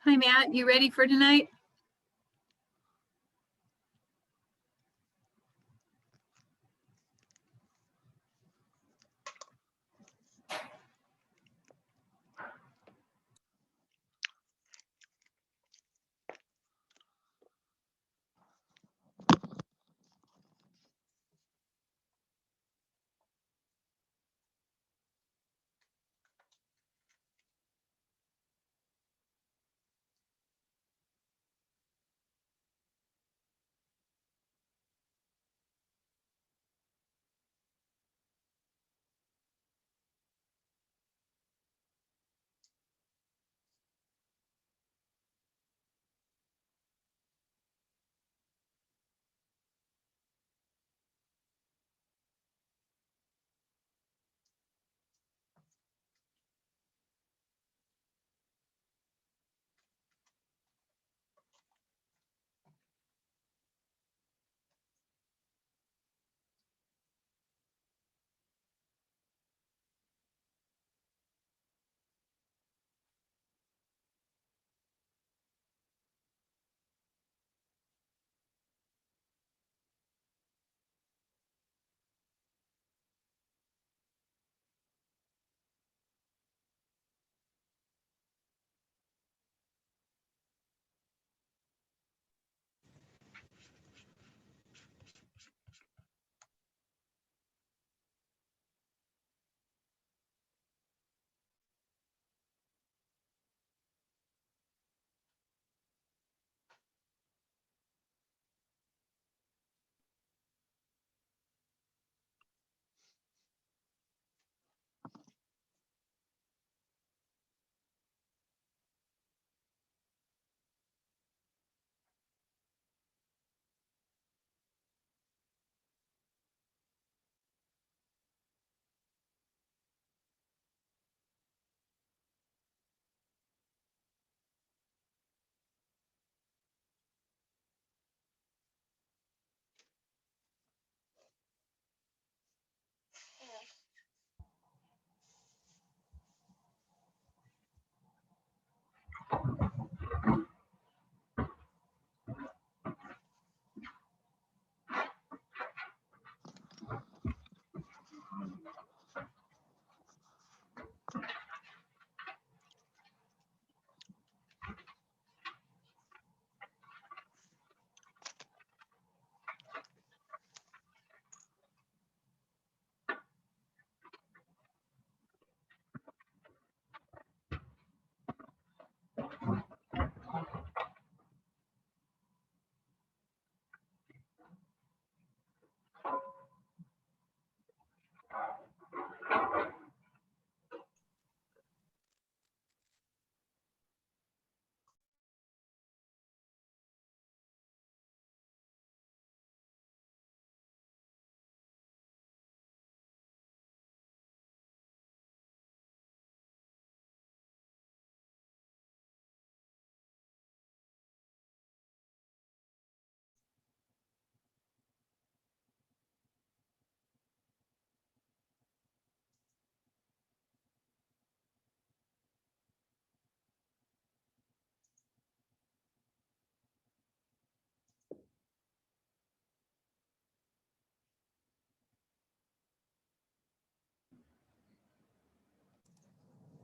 Hi, Matt. You ready for tonight?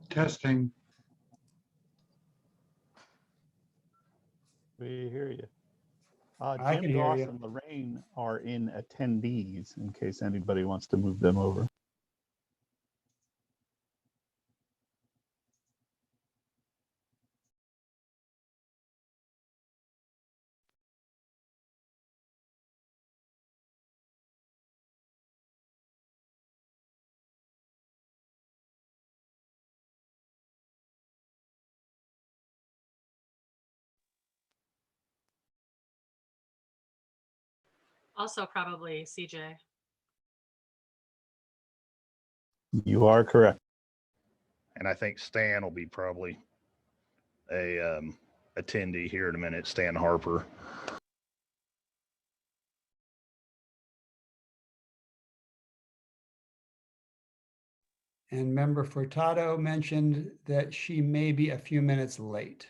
Testing. We hear you. I Jim can hear Goss you. and Lorraine are in attendees in case anybody wants to move them over. Also probably CJ. You are correct. And I think Stan will be probably a attendee here in a minute, Stan Harper. And member Furtado mentioned that she may be a few minutes late.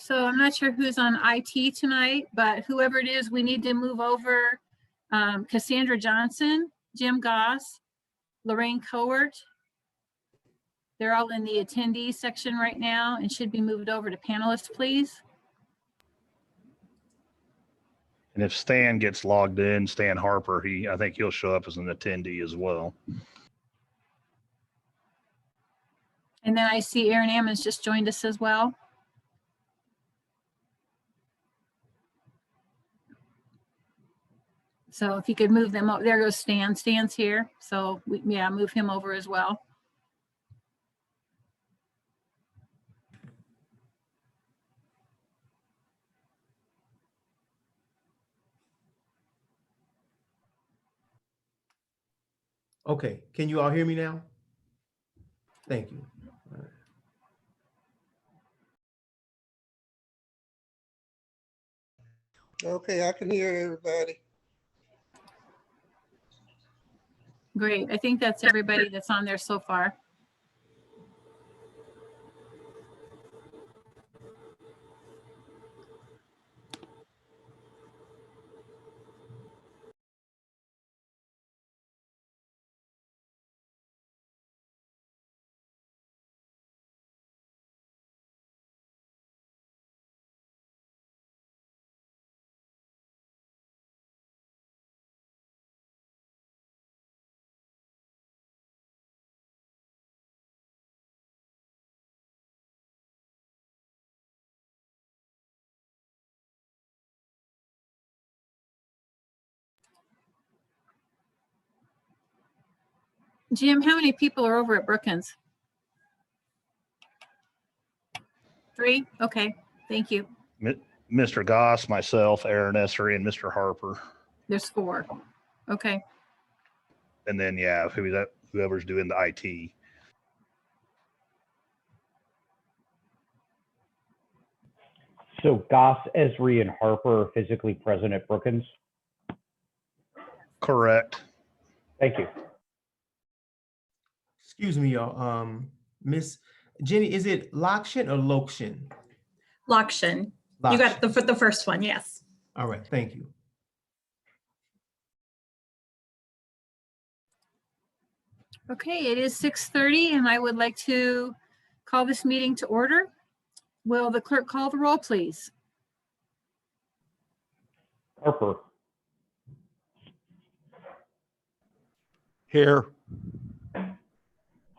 So I'm not sure who's on IT tonight, but whoever it is, we need to move over Cassandra Johnson, Jim Goss, Lorraine Cowart. They're all in the attendees section right now and should be moved over to panelists, please. And if Stan gets logged in, Stan Harper, I think he'll show up as an attendee as well. And then I see Aaron Ammons just joined us as well. So if you could move them up, there goes Stan. Stan's here. So yeah, move him over as well. Okay, can you all hear me now? Thank you. All right. Okay, I can hear everybody. Great. I think that's everybody that's on there so far. Jim, how many people are over at Brookins? 3? Okay, thank you. Mr. Goss, myself, Aaron Essery, and Mr. Harper. There's 4. Okay, And then, yeah, whoever's doing the IT. So Goss, Esri, and Harper are physically present at Brookins? Correct. Thank you. Excuse me, y'all. Miss Jenny, is it Lakshin or Lokshin? Lakshin. You got the first one, yes. All right, thank you. okay, it is 6:30 and I would like to call this meeting to order. Will the clerk call the roll, please? Harper, Here.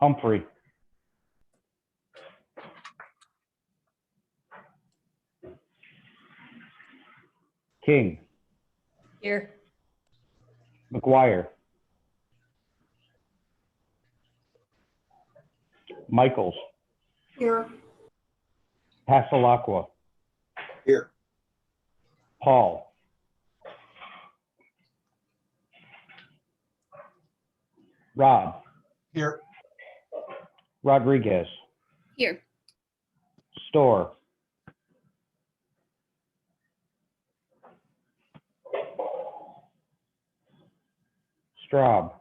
Humphrey, King, Here. McGuire, Michaels, Here. Pasalacqua, Here. Paul, Rod, Here. Rodriguez, Here. Storr, Straub,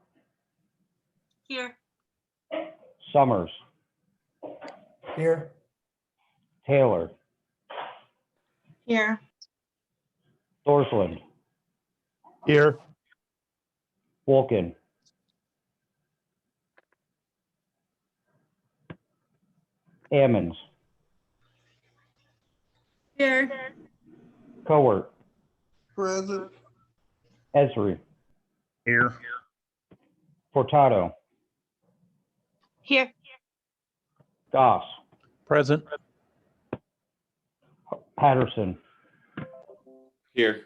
Here. Summers, Here. Taylor, Here. Thorsland, Here. Wolkin, Ammons, Here. Cowart, Present. Esri, Here. Furtado, Here. Goss, Present. Patterson, Here.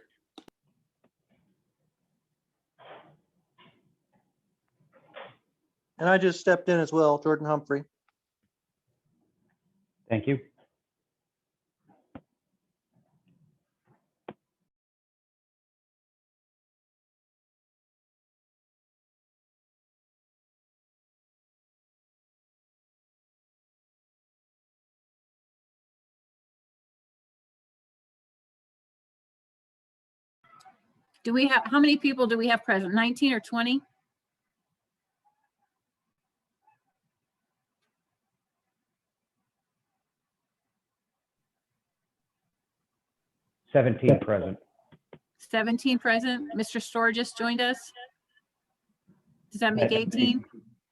And I just stepped in as well, Jordan Humphrey. thank you. Do we have, how many people do we have present? 19 or 20? 17 present. 17 present. Mr. Storr just joined us. Does that make 18?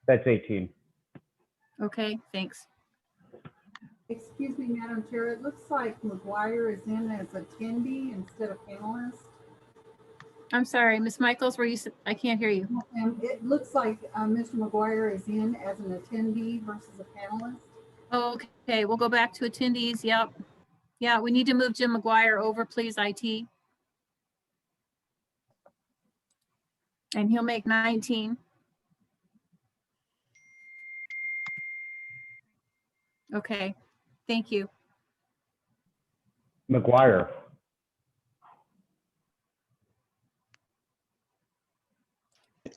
That's 18. Okay, thanks. Excuse me, Madam Chair, it looks like McGuire is in as attendee instead of panelist. I'm sorry, Ms. Michaels, I can't hear you. And it looks like Mr. McGuire is in as an attendee versus a panelist. Okay, we'll go back to attendees. Yep. Yeah, we need to move Jim McGuire over, please, IT. And he'll make 19. Okay, thank you. McGuire.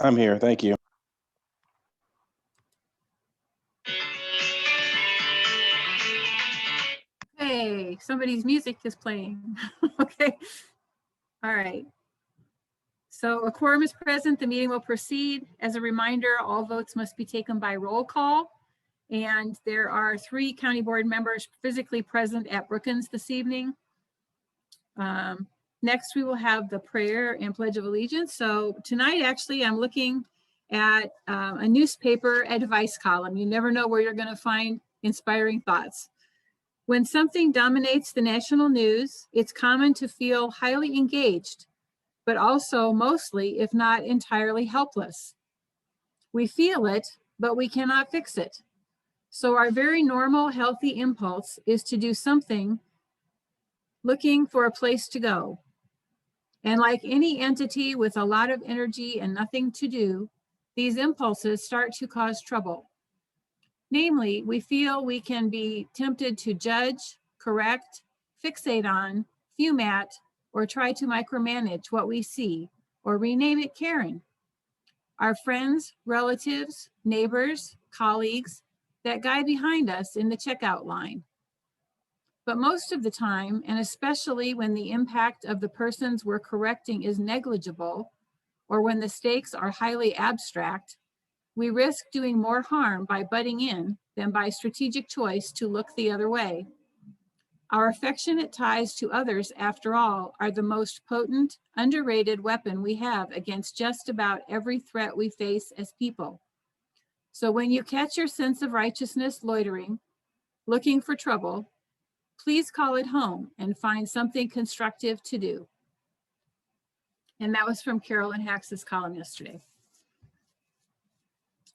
I'm here. Thank you. Hey, somebody's music is playing. Okay. All right. So a quorum is present, the meeting will proceed. As a reminder, all votes must be taken by roll call. And there are 3 county board members physically present at Brookins this evening. Next, we will have the prayer and pledge of allegiance. So tonight, actually, I'm looking at a newspaper advice column. You never know where you're going to find inspiring thoughts. When something dominates the national news, it's common to feel highly engaged, but also mostly, if not entirely, helpless. We feel it, but we cannot fix it. So our very normal, healthy impulse is to do something, looking for a place to go. And like any entity with a lot of energy and nothing to do, these impulses start to cause trouble. Namely, we feel we can be tempted to judge, correct, fixate on, fume at, or try to micromanage what we see, or rename it Karen. Our friends, relatives, neighbors, colleagues, that guy behind us in the checkout line. But most of the time, and especially when the impact of the persons we're correcting is negligible, or when the stakes are highly abstract, we risk doing more harm by butting in than by strategic choice to look the other way. Our affectionate ties to others, after all, are the most potent, underrated weapon we have against just about every threat we face as people. So when you catch your sense of righteousness loitering, looking for trouble, please call it home and find something constructive to do. And that was from Carolyn Hax's column yesterday.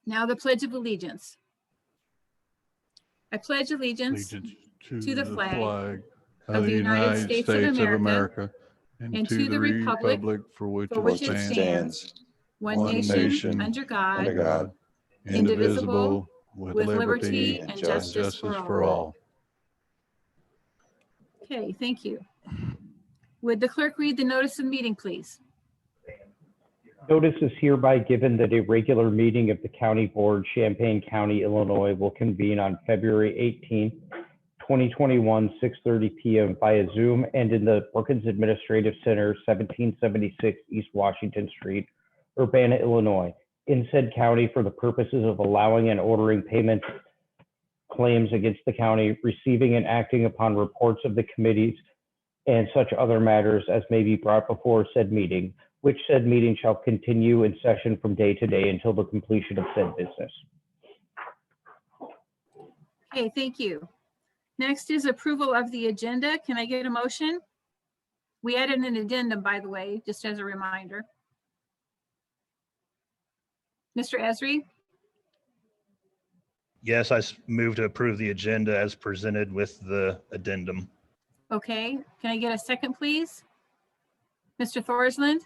Now the Pledge of Allegiance. I pledge allegiance to the flag of the United States of America and to the republic for which it stands, one nation, under God, indivisible, with liberty and justice for all. Okay, thank you. Would the clerk read the notice of meeting, please? Notice is hereby given that a regular meeting of the County Board, Champaign County, Illinois will convene on February 18th, 2021, 6:30 p.m. via Zoom and in the Brookins Administrative Center, 1776 East Washington Street, Urbana, Illinois, in said county for the purposes of allowing and ordering payment claims against the county, receiving and acting upon reports of the committees and such other matters as may be brought before said meeting, which said meeting shall continue in session from day to day until the completion of said business. Okay, thank you. Next is approval of the agenda. Can I get a motion? We added an addendum, by the way, just as a reminder. Mr. Esri? Yes, I move to approve the agenda as presented with the addendum. Okay, can I get a second, please? Mr. Thorsland?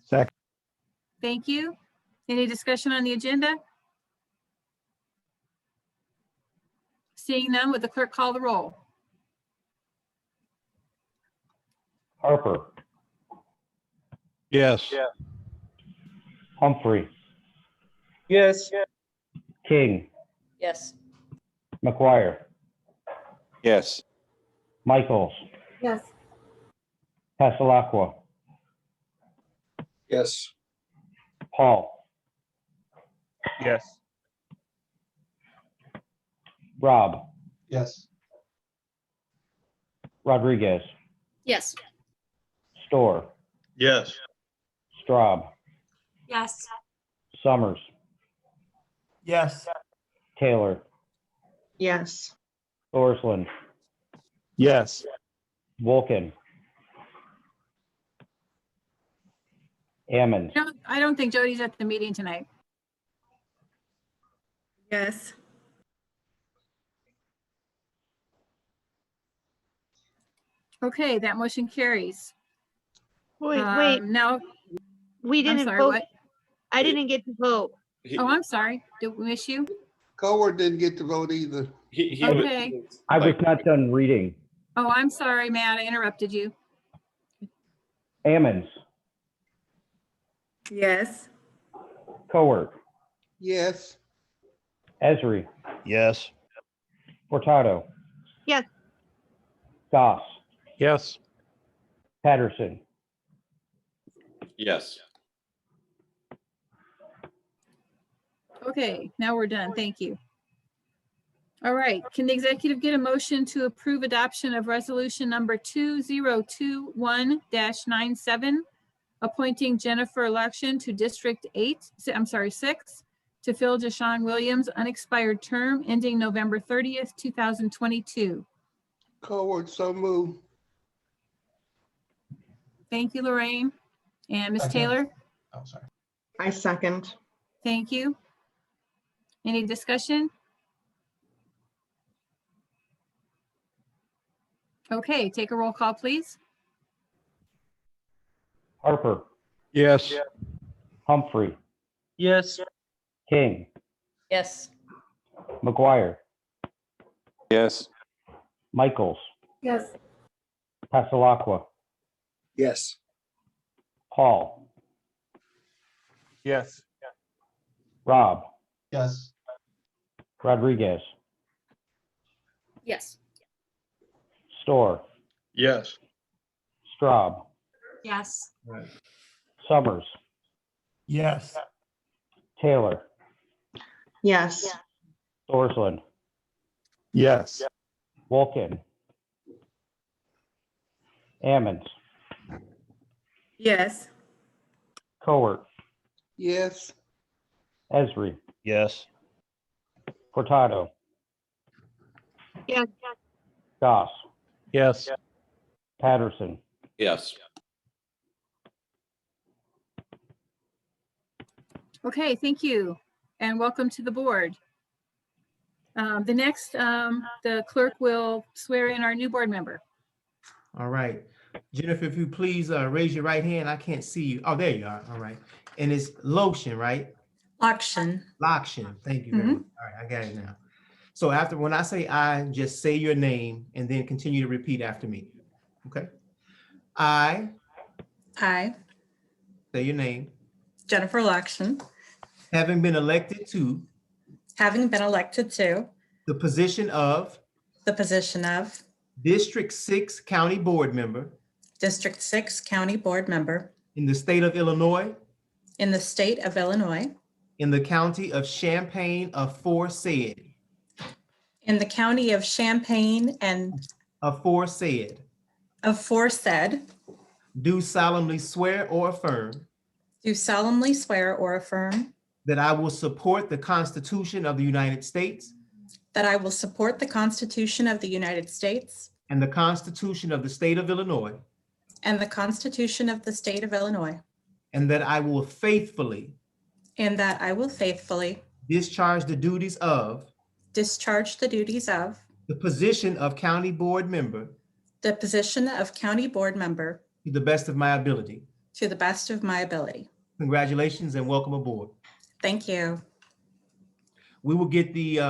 Second. Thank you. Any discussion on the agenda? Seeing none, would the clerk call the roll? Harper. Yes. Humphrey. Yes. King. Yes. McGuire. Yes. Michaels. Yes. Passalacqua. Yes. Paul. Yes. Rob. Yes. Rodriguez. Yes. Store, Yes. Straub, Yes. Summers, Yes. Taylor, Yes. Thorsland, Yes. Wolken, Ammons, I don't think Jody's at the meeting tonight. Yes. Okay, that motion carries. Wait, Now, we I'm didn't sorry, vote. what? I didn't get to vote. Oh, I'm sorry. Did we miss you? Coward didn't get to vote either. Okay. I was not done reading. Oh, I'm sorry, Matt. I interrupted you. Ammons, Yes. Cowart, Yes. Esri, Yes. Furtado. Yes. Goss, Yes. Patterson, Yes. Okay, now we're done. Thank you. All right, can the executive get a motion to approve adoption of resolution number 2021-97, appointing Jennifer Election to District 6, to fill Deshaun Williams' unexpired term ending November 30th, 2022. Coward, so moved. Thank you, Lorraine. And Ms. Taylor, Oh, sorry. I second. thank you. Any discussion? Okay, take a roll call, please. Harper, Yes. Humphrey, Yes. King, Yes. McGuire, Yes. Michaels, Yes. Passalacqua, Yes. Paul, Yes. Rob, Yes. Rodriguez, Yes. Store, Yes. Straub, Yes. Summers, Yes. Taylor, Yes. Thorsland, Yes. Wolken, Ammons, Yes. Cowart, Yes. Esri, Yes. Furtado, Yes. Goss, Yes. Patterson. Yes. Okay, thank you, and welcome to the board. The next, the clerk will swear in our new board member. All right. Jennifer, if you please raise your right hand. I can't see you. Oh, there you are. All right. And it's Lotion, right? Auction. Loction. Thank you very much. All right, I got it now. So after, when I say I, just say your name and then continue to repeat after me. Okay? I, I, say your name, Jennifer Laction, having been elected to having been elected to the position of the position of District 6 County Board Member District 6 County Board Member in the state of Illinois, in the state of Illinois, in the county of Champaign aforesaid, in the county of Champaign and aforesaid, aforesaid, do solemnly swear or affirm do solemnly swear or affirm that I will support the Constitution of the United States that I will support the Constitution of the United States and the Constitution of the state of Illinois, and the Constitution of the state of Illinois, and that I will faithfully and that I will faithfully discharge the duties of discharge the duties of the position of County Board Member the position of County Board Member to the best of my ability. to the best of my ability. Congratulations and welcome aboard. Thank you. We will get the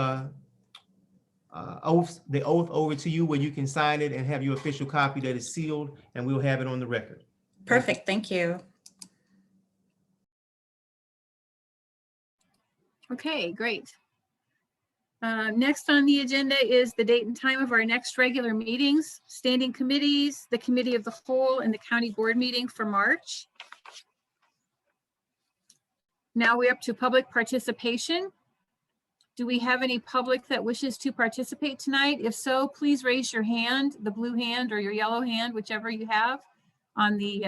oath over to you where you can sign it and have your official copy that is sealed, and we'll have it on the record. Perfect. Thank you. Okay, great. Next on the agenda is the date and time of our next regular meetings, standing committees, the committee of the whole, and the county board meeting for March. Now we're up to public participation. Do we have any public that wishes to participate tonight? If so, please raise your hand, the blue hand or your yellow hand, whichever you have on the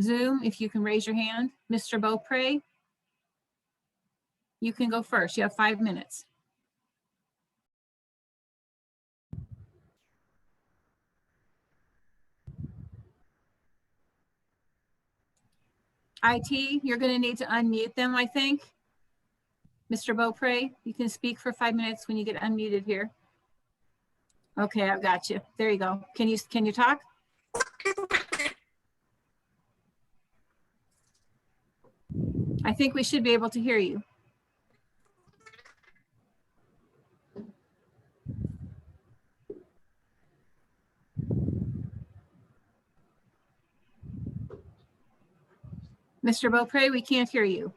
Zoom, if you can raise your hand. Mr. Beaupre, you can go first. You have 5 minutes. IT, you're going to need to unmute them, I think. Mr. Beaupre, you can speak for 5 minutes when you get unmuted here. Okay, I've got you. There you go. Can you talk? I think we should be able to hear you. Mr. Beaupre, we can't hear you.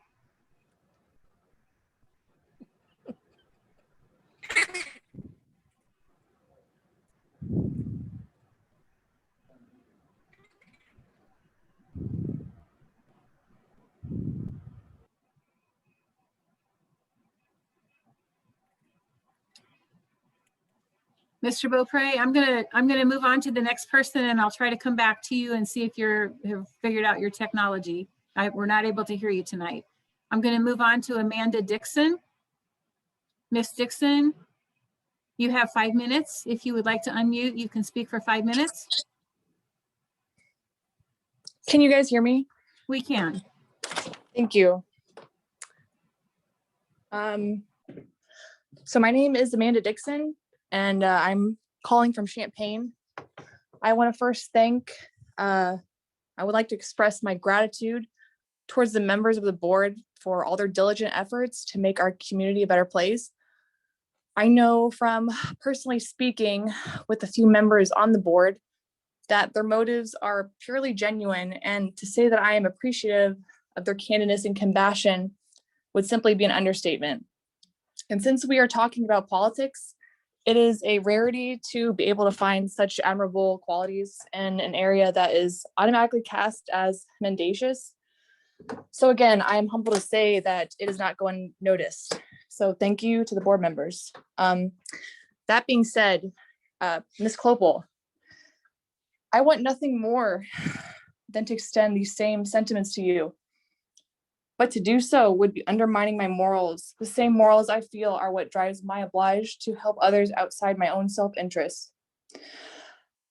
Mr. Beaupre, I'm gonna move on to the next person, and I'll try to come back to you and see if you've figured out your technology. We're not able to hear you tonight. I'm gonna move on to Amanda Dixon. Miss Dixon, you have 5 minutes. If you would like to unmute, you can speak for 5 minutes. Can you guys hear me? We can. Thank you. So my name is Amanda Dixon, and I'm calling from Champaign. I want to first I would like to express my gratitude towards the members of the board for all their diligent efforts to make our community a better place. I know from personally speaking with a few members on the board that their motives are purely genuine, and to say that I am appreciative of their candidness and compassion would simply be an understatement. And since we are talking about politics, it is a rarity to be able to find such admirable qualities in an area that is automatically cast as mendacious. So again, I am humbled to say that it is not going noticed. So thank you to the board members. That being said, Ms. Clopel, I want nothing more than to extend these same sentiments to you. But to do so would be undermining my morals, the same morals I feel are what drives my oblige to help others outside my own self-interest.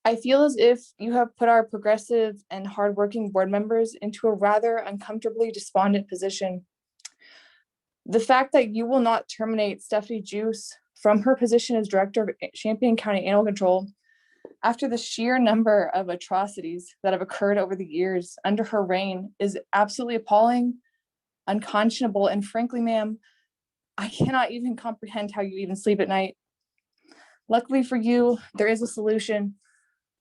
I feel as if you have put our progressive and hardworking board members into a rather uncomfortably despondent position. The fact that you will not terminate Stephanie Juice from her position as Director of Champaign County Animal Control after the sheer number of atrocities that have occurred over the years under her reign is absolutely appalling, unconscionable, and frankly, ma'am, I cannot even comprehend how you even sleep at night. Luckily for you, there is a solution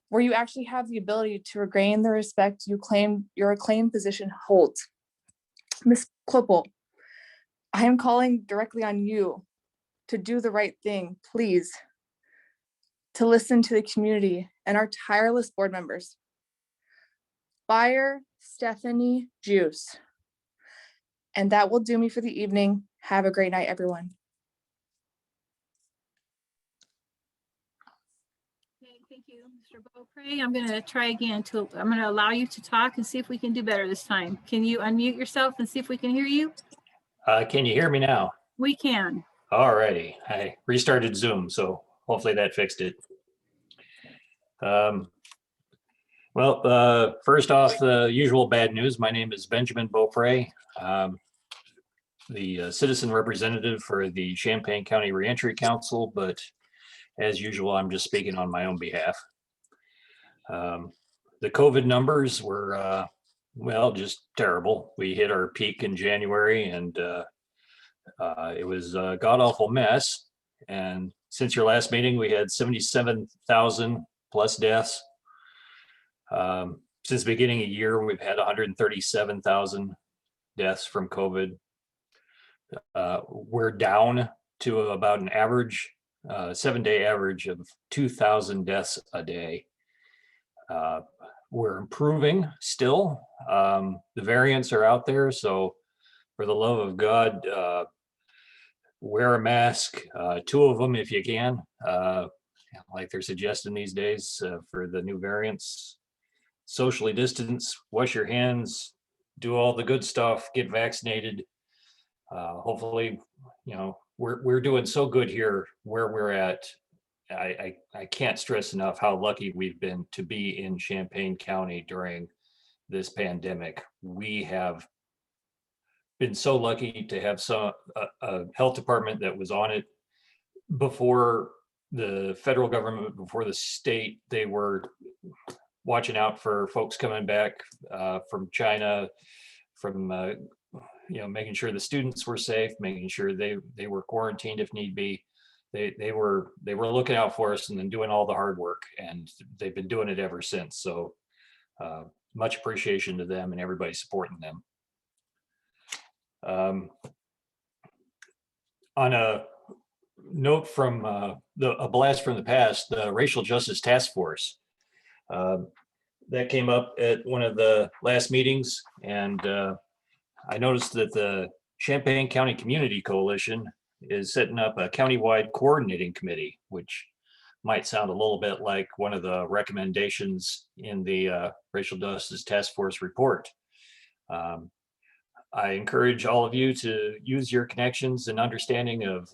where you actually have the ability to regain the respect you claim your acclaimed position holds. Ms. Klippel, I am calling directly on you to do the right thing, please, to listen to the community and our tireless board members. Fire Stephanie Juice. And that will do me for the evening. Have a great night, everyone. Okay, thank you, Mr. Beaupre. I'm going to try again. I'm going to allow you to talk and see if we can do better this time. Can you unmute yourself and see if we can hear you? Can you hear me now? We can. All righty. I restarted Zoom, so hopefully that fixed it. First off, the usual bad news. My name is Benjamin Beaupre, the citizen representative for the Champaign County Reentry Council, but as usual, I'm just speaking on my own behalf. The COVID numbers were, just terrible. We hit our peak in January, and it was a god-awful mess. And since your last meeting, we had 77,000 plus deaths. Since the beginning of the year, we've had 137,000 deaths from COVID. We're down to about an average, 7-day average of 2,000 deaths a day. We're improving still. The variants are out there, so for the love of God, wear a mask, 2 of them if you can, like they're suggesting these days for the new variants. Socially distance, wash your hands, do all the good stuff, get vaccinated. Hopefully, we're doing so good here where we're at. I can't stress enough how lucky we've been to be in Champaign County during this pandemic. We have been so lucky to have a health department that was on it before the federal government, before the state. They were watching out for folks coming back from China, from making sure the students were safe, making sure they were quarantined if need be. They were looking out for us and then doing all the hard work, and they've been doing it ever since. So much appreciation to them and everybody supporting them. On a note from a blast from the past, the Racial Justice Task Force, that came up at one of the last meetings, and I noticed that the Champaign County Community Coalition is setting up a countywide coordinating committee, which might sound a little bit like one of the recommendations in the Racial Justice Task Force report. I encourage all of you to use your connections and understanding of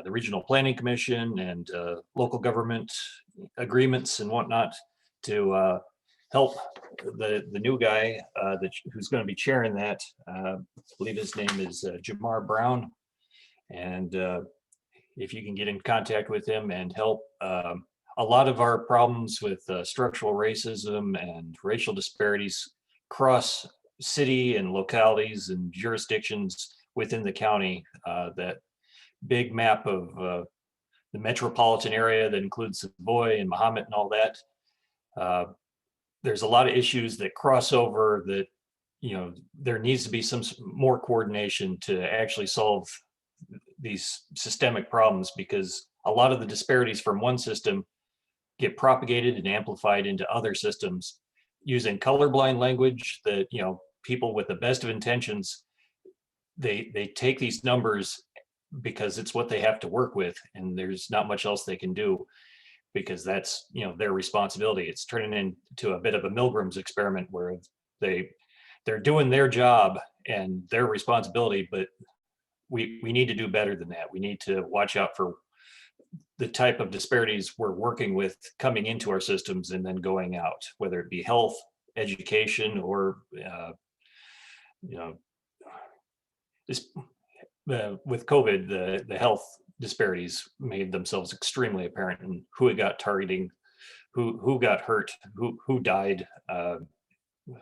the Regional Planning Commission and local government agreements and whatnot to help the new guy who's going to be chairing that. I believe his name is Jamar Brown. And if you can get in contact with him and help, a lot of our problems with structural racism and racial disparities cross city and localities and jurisdictions within the county. That big map of the metropolitan area that includes Savoy and Mahomet and all that. There's a lot of issues that cross over that, there needs to be some more coordination to actually solve these systemic problems, because a lot of the disparities from one system get propagated and amplified into other systems using colorblind language that, people with the best of intentions, they take these numbers because it's what they have to work with, and there's not much else they can do, because that's, their responsibility. It's turning into a bit of a Milgram's experiment where they're doing their job and their responsibility, but we need to do better than that. We need to watch out for the type of disparities we're working with coming into our systems and then going out, whether it be health, education, or with COVID, the health disparities made themselves extremely apparent, and who it got targeting, who got hurt, who died,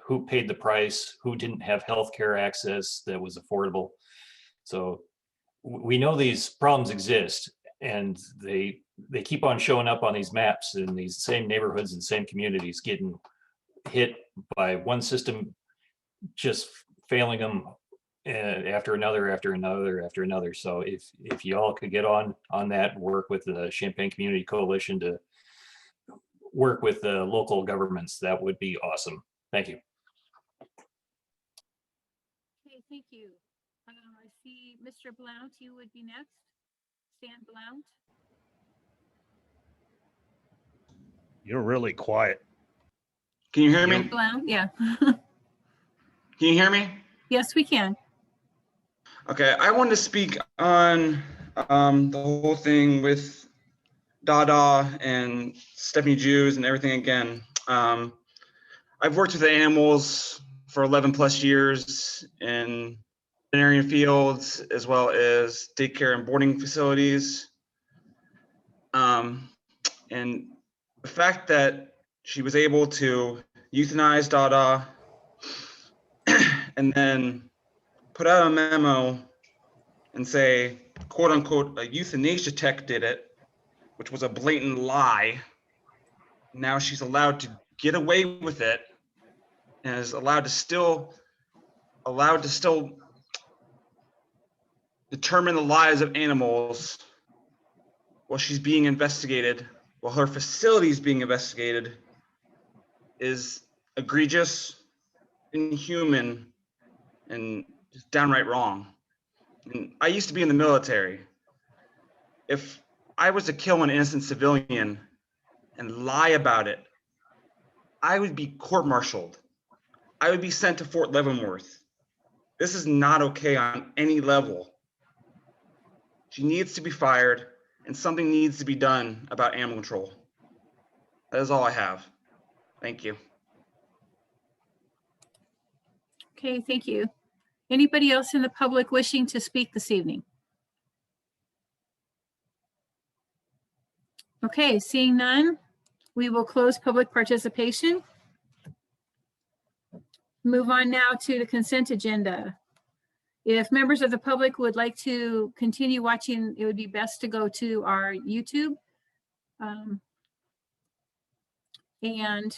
who paid the price, who didn't have healthcare access that was affordable. So we know these problems exist, and they keep on showing up on these maps in these same neighborhoods and same communities, getting hit by one system just failing them after another. So if you all could get on that, work with the Champaign Community Coalition to work with the local governments, that would be awesome. Thank you. Okay, thank you. I see Mr. Blount, you would be next. Stan Blount. You're really quiet. Can you hear Stan me? Blount, yeah. Can you hear me? Yes, we can. Okay, I wanted to speak on the whole thing with Dada and Stephanie Jews and everything again. I've worked with the animals for 11 plus years in veterinarian fields, as well as daycare and boarding facilities. And the fact that she was able to euthanize Dada and then put out a memo and say, quote unquote, a euthanasia tech did it, which was a blatant lie. Now she's allowed to get away with it and is allowed to still determine the lives of animals while she's being investigated, while her facility is being investigated, is egregious, inhuman, and just downright wrong. And I used to be in the military, If I was to kill an innocent civilian and lie about it, I would be court-martialed. I would be sent to Fort Leavenworth. This is not okay on any level. She needs to be fired, and something needs to be done about animal control. That is all I have. Thank you. Okay, thank you. Anybody else in the public wishing to speak this evening? Okay, seeing none, we will close public participation. Move on now to the consent agenda. If members of the public would like to continue watching, it would be best to go to our YouTube. And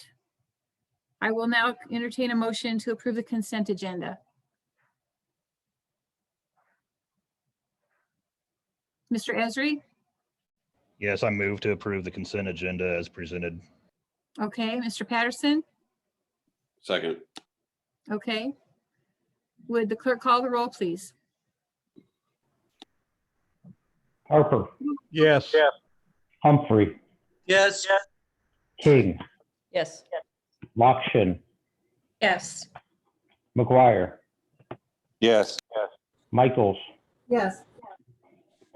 I will now entertain a motion to approve the consent agenda. Mr. Esri? Yes, I move to approve the consent agenda as presented. Okay, Mr. Patterson? Second. Okay. Would the clerk call the roll, please? Harper, Yes. Humphrey, Yes. King, Yes. Lokshin, Yes. McGuire, Yes. Michaels, Yes.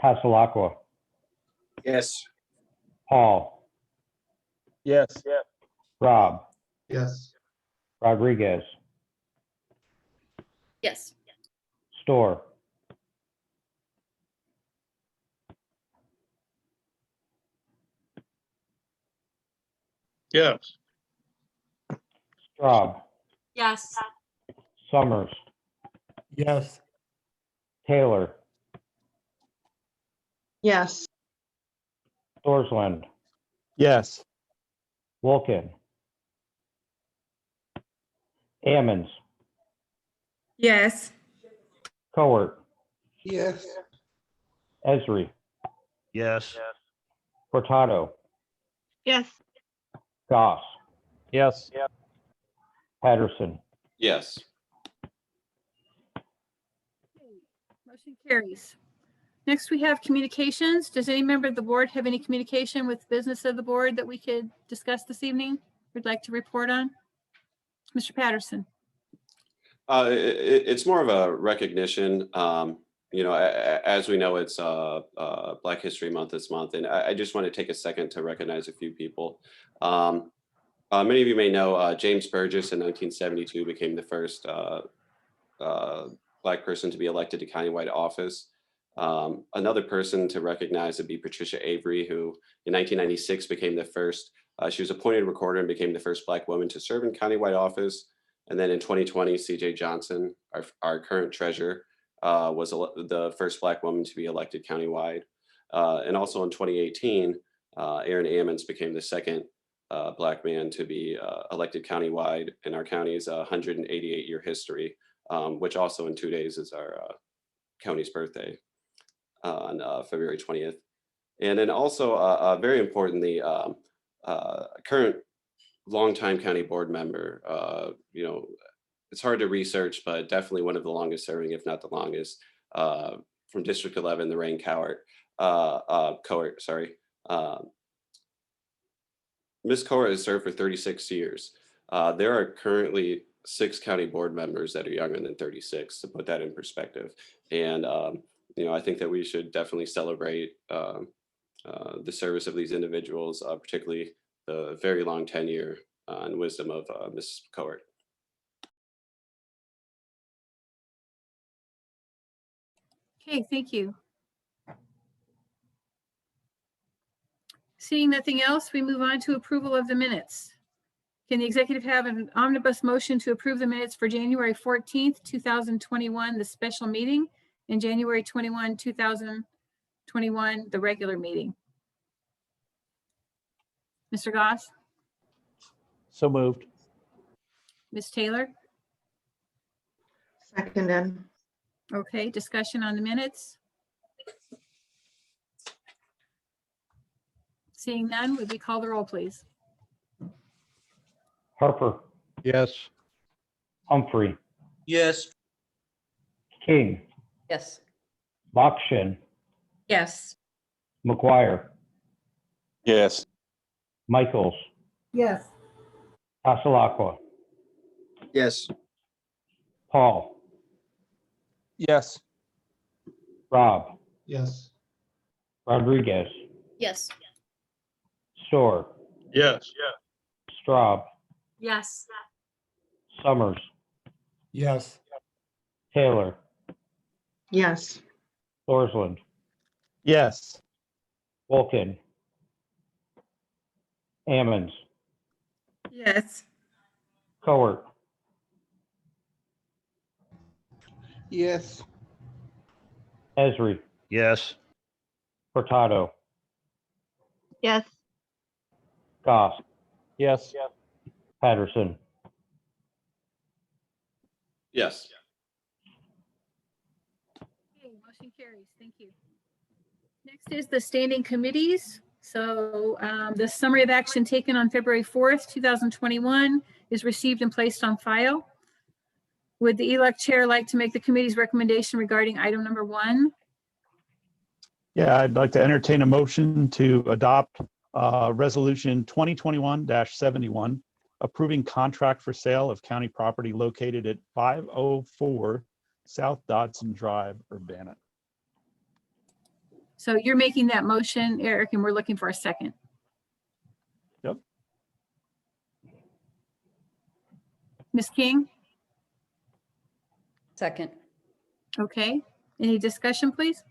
Passalacqua, Yes. Paul, Yes. Rob, Yes. Rodriguez, Yes. Storr, Yes. Straub, Yes. Summers, Yes. Taylor, Yes. Thorsland, Yes. Wolkin, Ammons, Yes. Cowart, Yes. Esri, Yes. Furtado, Yes. Goss, Yes. Patterson. Yes. Motion carries. Next, we have communications. Does any member of the board have any communication with business of the board that we could discuss this evening? Would like to report on? Mr. Patterson? It's more of a recognition. As we know, it's Black History Month this month, and I just want to take a second to recognize a few people. Many of you may know James Burgess in 1972 became the first Black person to be elected to countywide office. Another person to recognize would be Patricia Avery, who in 1996 became the first, she was appointed recorder and became the first Black woman to serve in countywide office. And then in 2020, CJ Johnson, our current treasurer, was the first Black woman to be elected countywide. And also in 2018, Aaron Ammons became the second Black man to be elected countywide in our county's 188-year history, which also in 2 days is our county's birthday on February 20th. And then also very importantly, current longtime county board member, it's hard to research, but definitely one of the longest serving, if not the longest, from District 11, Lorraine Cowart, sorry. Ms. Cowart has served for 36 years. There are currently 6 county board members that are younger than 36, to put that in perspective. And, I think that we should definitely celebrate the service of these individuals, particularly the very long tenure and wisdom of Ms. Cowart. Okay, thank you. Seeing nothing else, we move on to approval of the minutes. Can the executive have an omnibus motion to approve the minutes for January 14th, 2021, the special meeting, and January 21, 2021, the regular meeting? Mr. Goss? So moved. Ms. Taylor? Seconded. Okay, discussion on the minutes? Seeing none, would we call the roll, please? Harper, Yes. Humphrey, Yes. King, Yes. Lokshin, Yes. McGuire, Yes. Michaels, Yes. Tasalaqua, Yes. Paul, Yes. Rob, Yes. Rodriguez, Yes. Store, Yes. Straub, Yes. Summers, Yes. Taylor, Yes. Thorsland, Yes. Wolkin, Ammons, Yes. Cowart, Yes. Esri, Yes. Furtado, Yes. Goss, Yes. Patterson. Yes. Okay, motion carries. Thank you. Next is the standing committees. So the summary of action taken on February 4th, 2021 is received and placed on file. Would the elect chair like to make the committee's recommendation regarding item number 1? Yeah, I'd like to entertain a motion to adopt Resolution 2021-71, approving contract for sale of county property located at 504 South Dodson Drive, Urbana. So you're making that motion, Eric, and we're looking for a second. Yep. Ms. King? Second. Okay. Any discussion, please?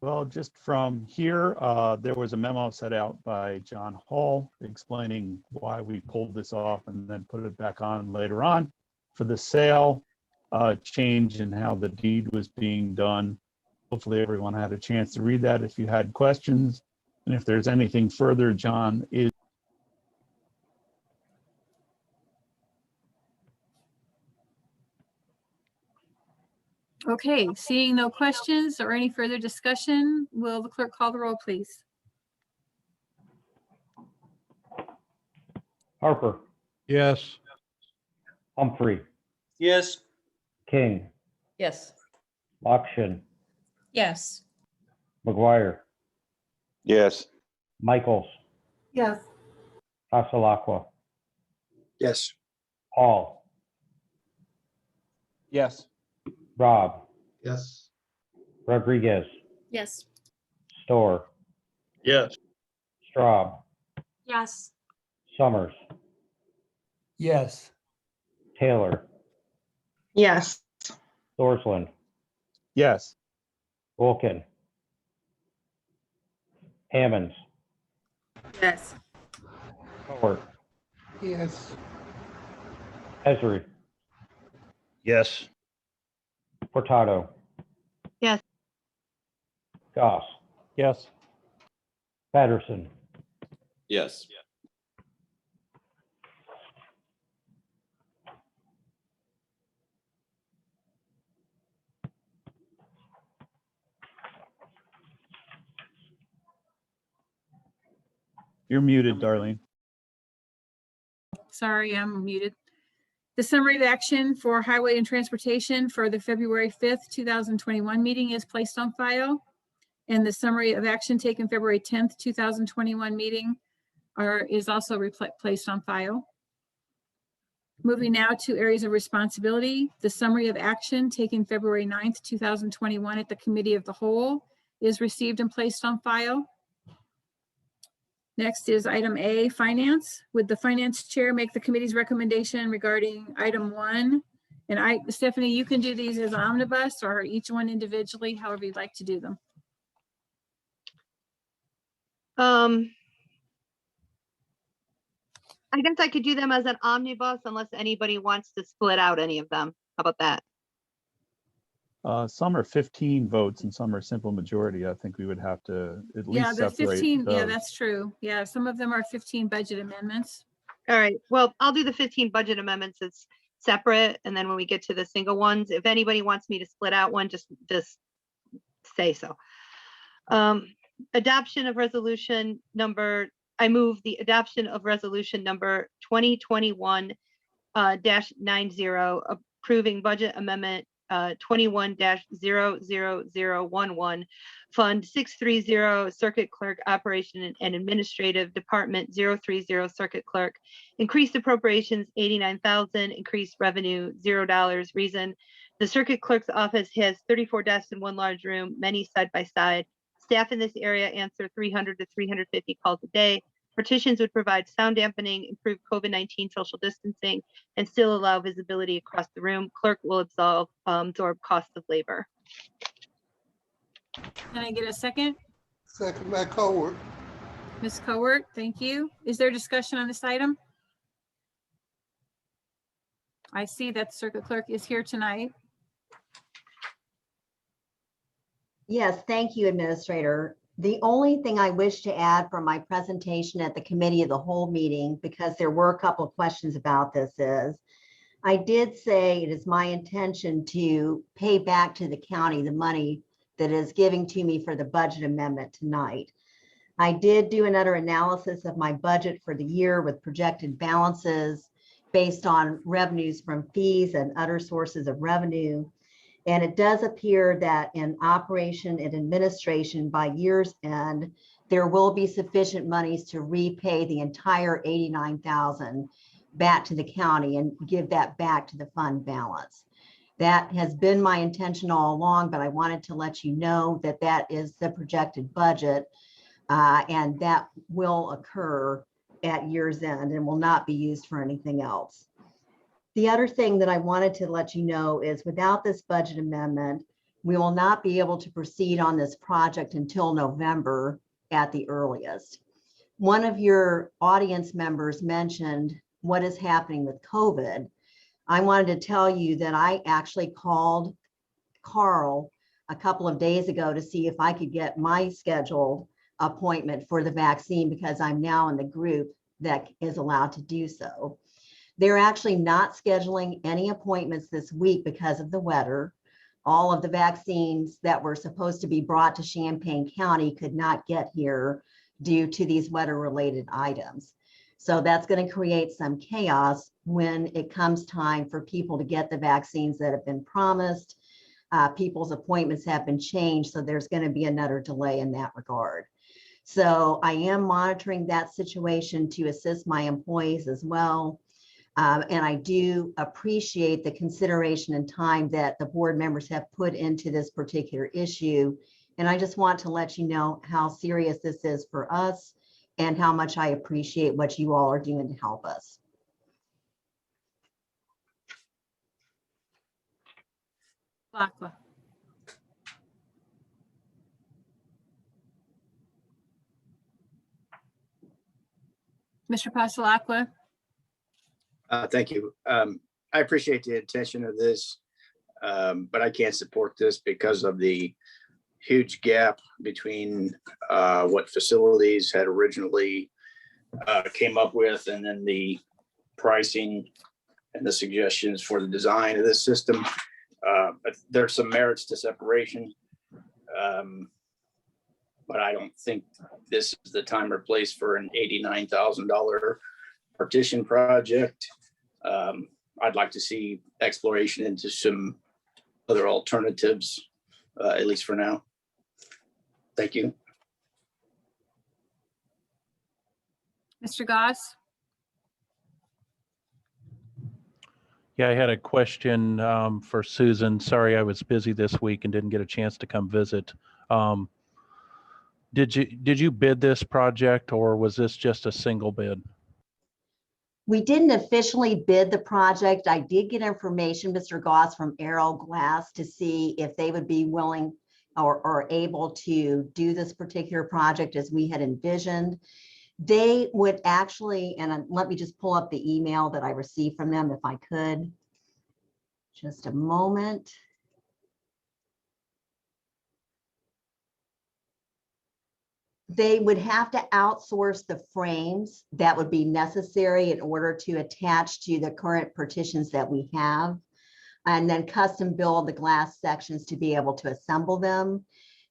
Well, just from here, there was a memo set out by John Hall explaining why we pulled this off and then put it back on later on for the sale, change in how the deed was being done. Hopefully everyone had a chance to read that if you had questions. And if there's anything further, John is. Okay, seeing no questions or any further discussion, will the clerk call the roll, please? Harper, Yes. Humphrey, Yes. King, Yes. Lakshin, Yes. McGuire, Yes. Michaels, Yes. Tasalaqua, Yes. Paul, Yes. Rob, Yes. Rodriguez, Yes. Store, Yes. Straub, Yes. Summers, Yes. Taylor, Yes. Thorsland, Yes. Wolkin, Ammons, Yes. Cowart, Yes. Esri, Yes. Furtado. Yes. Goss, Yes. Patterson. Yes. You're muted, Darlene. Sorry, I'm muted. The summary of action for Highway and Transportation for the February 5th, 2021 meeting is placed on file. And the summary of action taken February 10th, 2021 meeting is also placed on file. Moving now to areas of responsibility. The summary of action taken February 9th, 2021 at the Committee of the Whole is received and placed on file. Next is item A, finance. Would the finance chair make the committee's recommendation regarding item 1? And Stephanie, you can do these as omnibus or each one individually, however you'd like to do them. I guess I could do them as an omnibus unless anybody wants to split out any of them. How about that? Some are 15 votes and some are simple majority. I think we would have to at Yeah, least the separate 15, yeah, those. that's true. Yeah, some of them are 15 budget amendments. All right, well, I'll do the 15 budget amendments. It's separate. And then when we get to the single ones, if anybody wants me to split out one, just say so. Adoption of resolution number, I move the adoption of resolution number 2021-90, approving budget amendment 21-00011, Fund 630, Circuit Clerk Operation and Administrative Department 030, Circuit Clerk. Increased appropriations 89,000, increased revenue $0. Reason: the Circuit Clerk's office has 34 desks in one large room, many side by side. Staff in this area answer 300 to 350 calls a day. Partitions would provide sound dampening, improve COVID-19 social distancing, and still allow visibility across the room. Clerk will absorb cost of labor. Can I get a second? Second by Cowart. Ms. Cowart, thank you. Is there discussion on this item? I see that the circuit clerk is here tonight. Yes, thank you, Administrator. The only thing I wish to add from my presentation at the Committee of the Whole meeting, because there were a couple of questions about this, is I did say it is my intention to pay back to the county the money that is giving to me for the budget amendment tonight. I did do another analysis of my budget for the year with projected balances based on revenues from fees and other sources of revenue. And it does appear that in operation and administration by year's end, there will be sufficient monies to repay the entire 89,000 back to the county and give that back to the fund balance. That has been my intention all along, but I wanted to let you know that that is the projected budget, and that will occur at year's end and will not be used for anything else. The other thing that I wanted to let you know is without this budget amendment, we will not be able to proceed on this project until November at the earliest. One of your audience members mentioned what is happening with COVID. I wanted to tell you that I actually called Carl a couple of days ago to see if I could get my scheduled appointment for the vaccine, because I'm now in the group that is allowed to do so. They're actually not scheduling any appointments this week because of the weather. All of the vaccines that were supposed to be brought to Champaign County could not get here due to these weather-related items. So that's going to create some chaos when it comes time for people to get the vaccines that have been promised. People's appointments have been changed, so there's going to be another delay in that regard. So I am monitoring that situation to assist my employees as well. And I do appreciate the consideration and time that the board members have put into this particular issue. And I just want to let you know how serious this is for us and how much I appreciate what you all are doing to help us. Lacqua. Mr. Passalacqua. Thank you. I appreciate the intention of this, but I can't support this because of the huge gap between what facilities had originally came up with and then the pricing and the suggestions for the design of this system. But there's some merits to separation, but I don't think this is the time or place for an $89,000 partition project. I'd like to see exploration into some other alternatives, at least for now. Thank you. Mr. Goss. Yeah, I had a question for Susan. Sorry, I was busy this week and didn't get a chance to come visit. Did you bid this project, or was this just a single bid? We didn't officially bid the project. I did get information, Mr. Goss, from Aero Glass to see if they would be willing or able to do this particular project as we had envisioned. They would actually, and let me just pull up the email that I received from them if I could. Just a moment. They would have to outsource the frames that would be necessary in order to attach to the current partitions that we have, and then custom build the glass sections to be able to assemble them.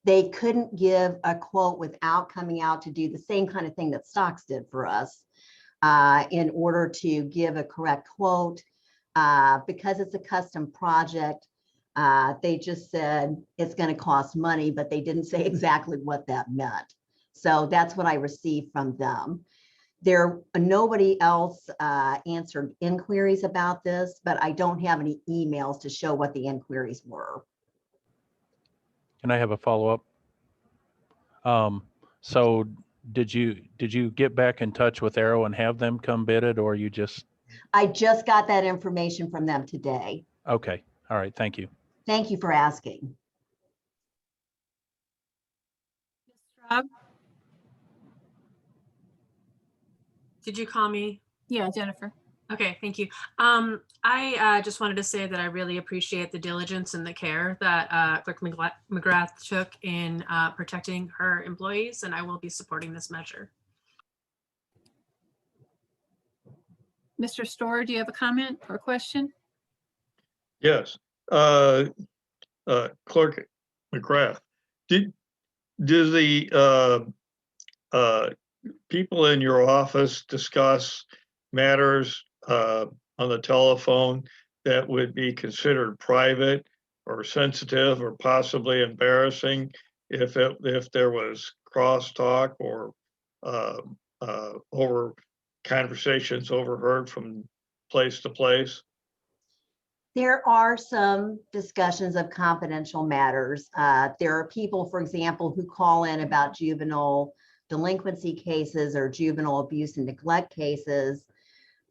They couldn't give a quote without coming out to do the same kind of thing that Stocks did for us in order to give a correct quote. Because it's a custom project, They just said it's going to cost money, but they didn't say exactly what that meant. So that's what I received from them. Nobody else answered inquiries about this, but I don't have any emails to show what the inquiries were. Can I have a follow-up? So did you get back in touch with Arrow and have them come bid it, or you just? I just got that information from them today. Okay, all right, thank you. Thank you for asking. Rob? Did you call me? Yeah, Jennifer. Okay, thank you. I just wanted to say that I really appreciate the diligence and the care that Clerk McGrath took in protecting her employees, and I will be supporting this measure. Mr. Storr, do you have a comment or question? Yes. Clerk McGrath, do the people in your office discuss matters on the telephone that would be considered private or sensitive or possibly embarrassing if there was crosstalk or over conversations overheard from place to place? There are some discussions of confidential matters. There are people, for example, who call in about juvenile delinquency cases or juvenile abuse and neglect cases,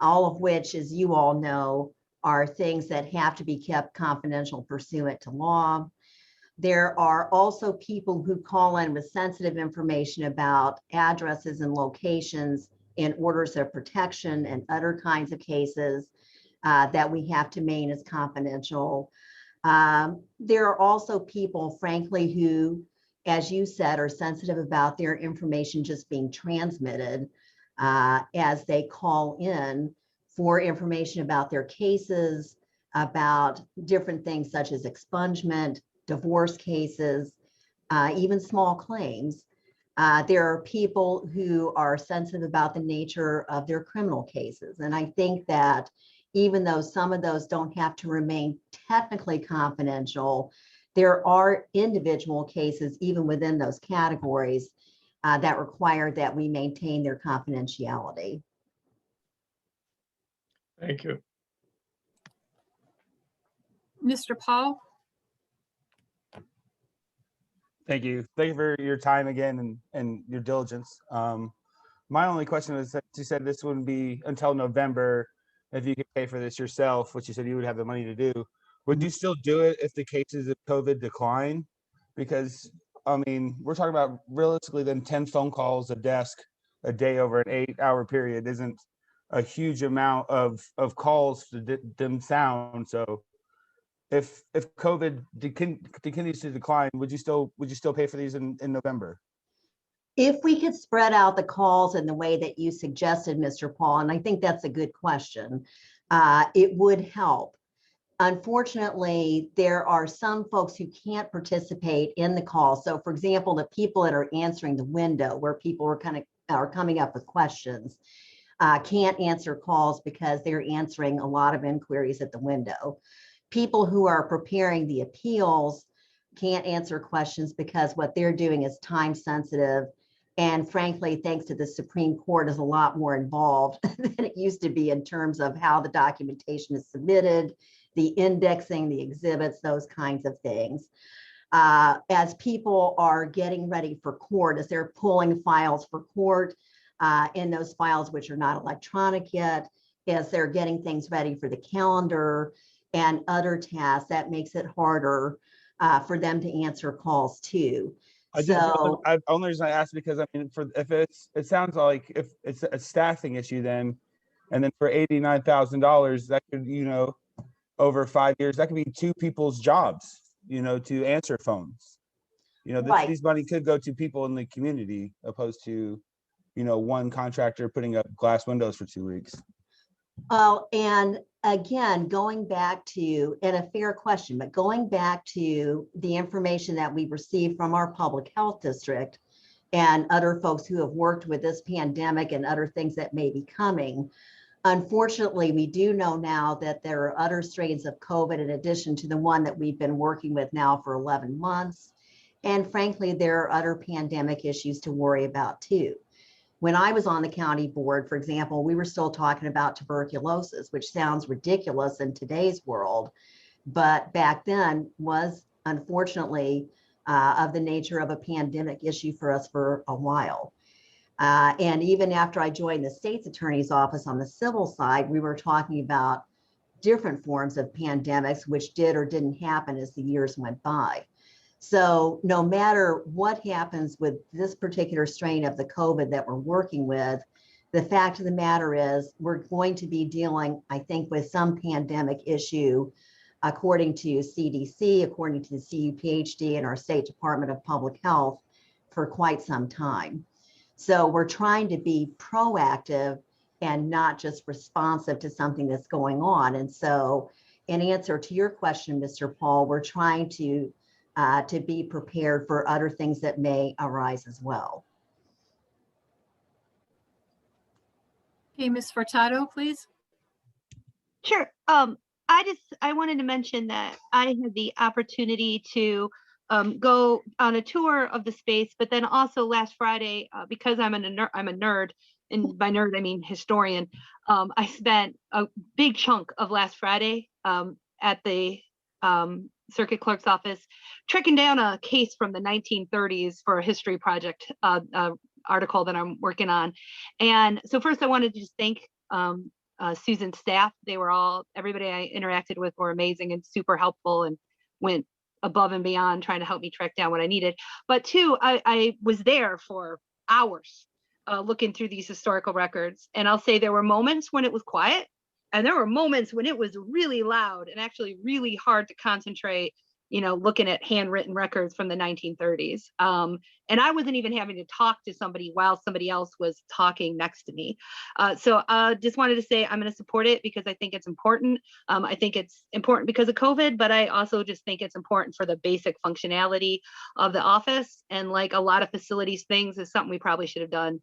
all of which, as you all know, are things that have to be kept confidential pursuant to law. There are also people who call in with sensitive information about addresses and locations in orders of protection and other kinds of cases that we have to maintain as confidential. There are also people, frankly, who, as you said, are sensitive about their information just being transmitted as they call in for information about their cases, about different things such as expungement, divorce cases, even small claims. There are people who are sensitive about the nature of their criminal cases. And I think that even though some of those don't have to remain technically confidential, there are individual cases, even within those categories, that require that we maintain their confidentiality. Thank you. Mr. Paul? Thank you. Thank you for your time again and your diligence. My only question was that you said this wouldn't be until November if you could pay for this yourself, which you said you would have the money to do. Would you still do it if the cases of COVID decline? Because, I mean, we're talking about realistically then 10 phone calls a desk a day over an 8-hour period isn't a huge amount of calls to dim sound. So if COVID continues to decline, would you still pay for these in November? If we could spread out the calls in the way that you suggested, Mr. Paul, and I think that's a good question, it would help. Unfortunately, there are some folks who can't participate in the call. So for example, the people that are answering the window where people are coming up with questions can't answer calls because they're answering a lot of inquiries at the window. People who are preparing the appeals can't answer questions because what they're doing is time sensitive. And frankly, thanks to the Supreme Court, is a lot more involved than it used to be in terms of how the documentation is submitted, the indexing, the exhibits, those kinds of things. As people are getting ready for court, as they're pulling files for court, in those files which are not electronic yet, as they're getting things ready for the calendar and other tasks, that makes it harder for them to answer calls too. The only reason I asked because I mean, it sounds like if it's a staffing issue, then, and then for $89,000, that could, over 5 years, that could be 2 people's jobs, to answer phones. Right. These money could go to people in the community opposed to, one contractor putting up glass windows for 2 weeks. Oh, and again, going back to, and a fair question, but going back to the information that we received from our public health district and other folks who have worked with this pandemic and other things that may be coming, Unfortunately, we do know now that there are other strains of COVID in addition to the one that we've been working with now for 11 months. And frankly, there are other pandemic issues to worry about too. When I was on the county board, for example, we were still talking about tuberculosis, which sounds ridiculous in today's world, but back then was unfortunately of the nature of a pandemic issue for us for a while. And even after I joined the state's attorney's office on the civil side, we were talking about different forms of pandemics, which did or didn't happen as the years went by. So no matter what happens with this particular strain of the COVID that we're working with, the fact of the matter is we're going to be dealing, I think, with some pandemic issue, according to CDC, according to the CUPHD and our State Department of Public Health for quite some time. So we're trying to be proactive and not just responsive to something that's going on. And so in answer to your question, Mr. Paul, we're trying to be prepared for other things that may arise as well. Okay, Ms. Furtado, please. Sure. I wanted to mention that I had the opportunity to go on a tour of the space, but then also last Friday, because I'm a nerd, and by nerd I mean historian, I spent a big chunk of last Friday at the circuit clerk's office tracking down a case from the 1930s for a history project article that I'm working on. And so first I wanted to just thank Susan's staff. Everybody I interacted with were amazing and super helpful and went above and beyond trying to help me track down what I needed. But two, I was there for hours looking through these historical records. And I'll say there were moments when it was quiet, and there were moments when it was really loud and actually really hard to concentrate, looking at handwritten records from the 1930s. And I wasn't even having to talk to somebody while somebody else was talking next to me. So just wanted to say I'm going to support it because I think it's important. I think it's important because of COVID, but I also just think it's important for the basic functionality of the office. And like a lot of facilities things is something we probably should have done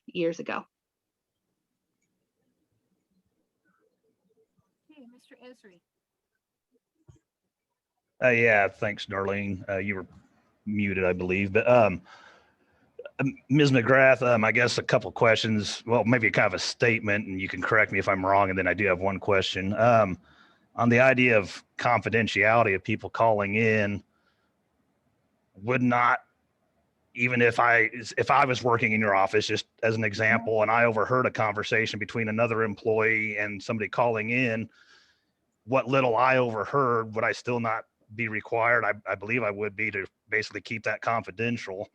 years ago. Okay, Mr. Esri. Yeah, thanks, Darlene. You were muted, I believe. But Ms. McGrath, I guess a couple questions. Well, maybe kind of a statement, and you can correct me if I'm wrong. And then I do have one question. On the idea of confidentiality of people calling in, would not, even if I was working in your office, just as an example, and I overheard a conversation between another employee and somebody calling in, what little I overheard, would I still not be required? I believe I would be, to basically keep that confidential.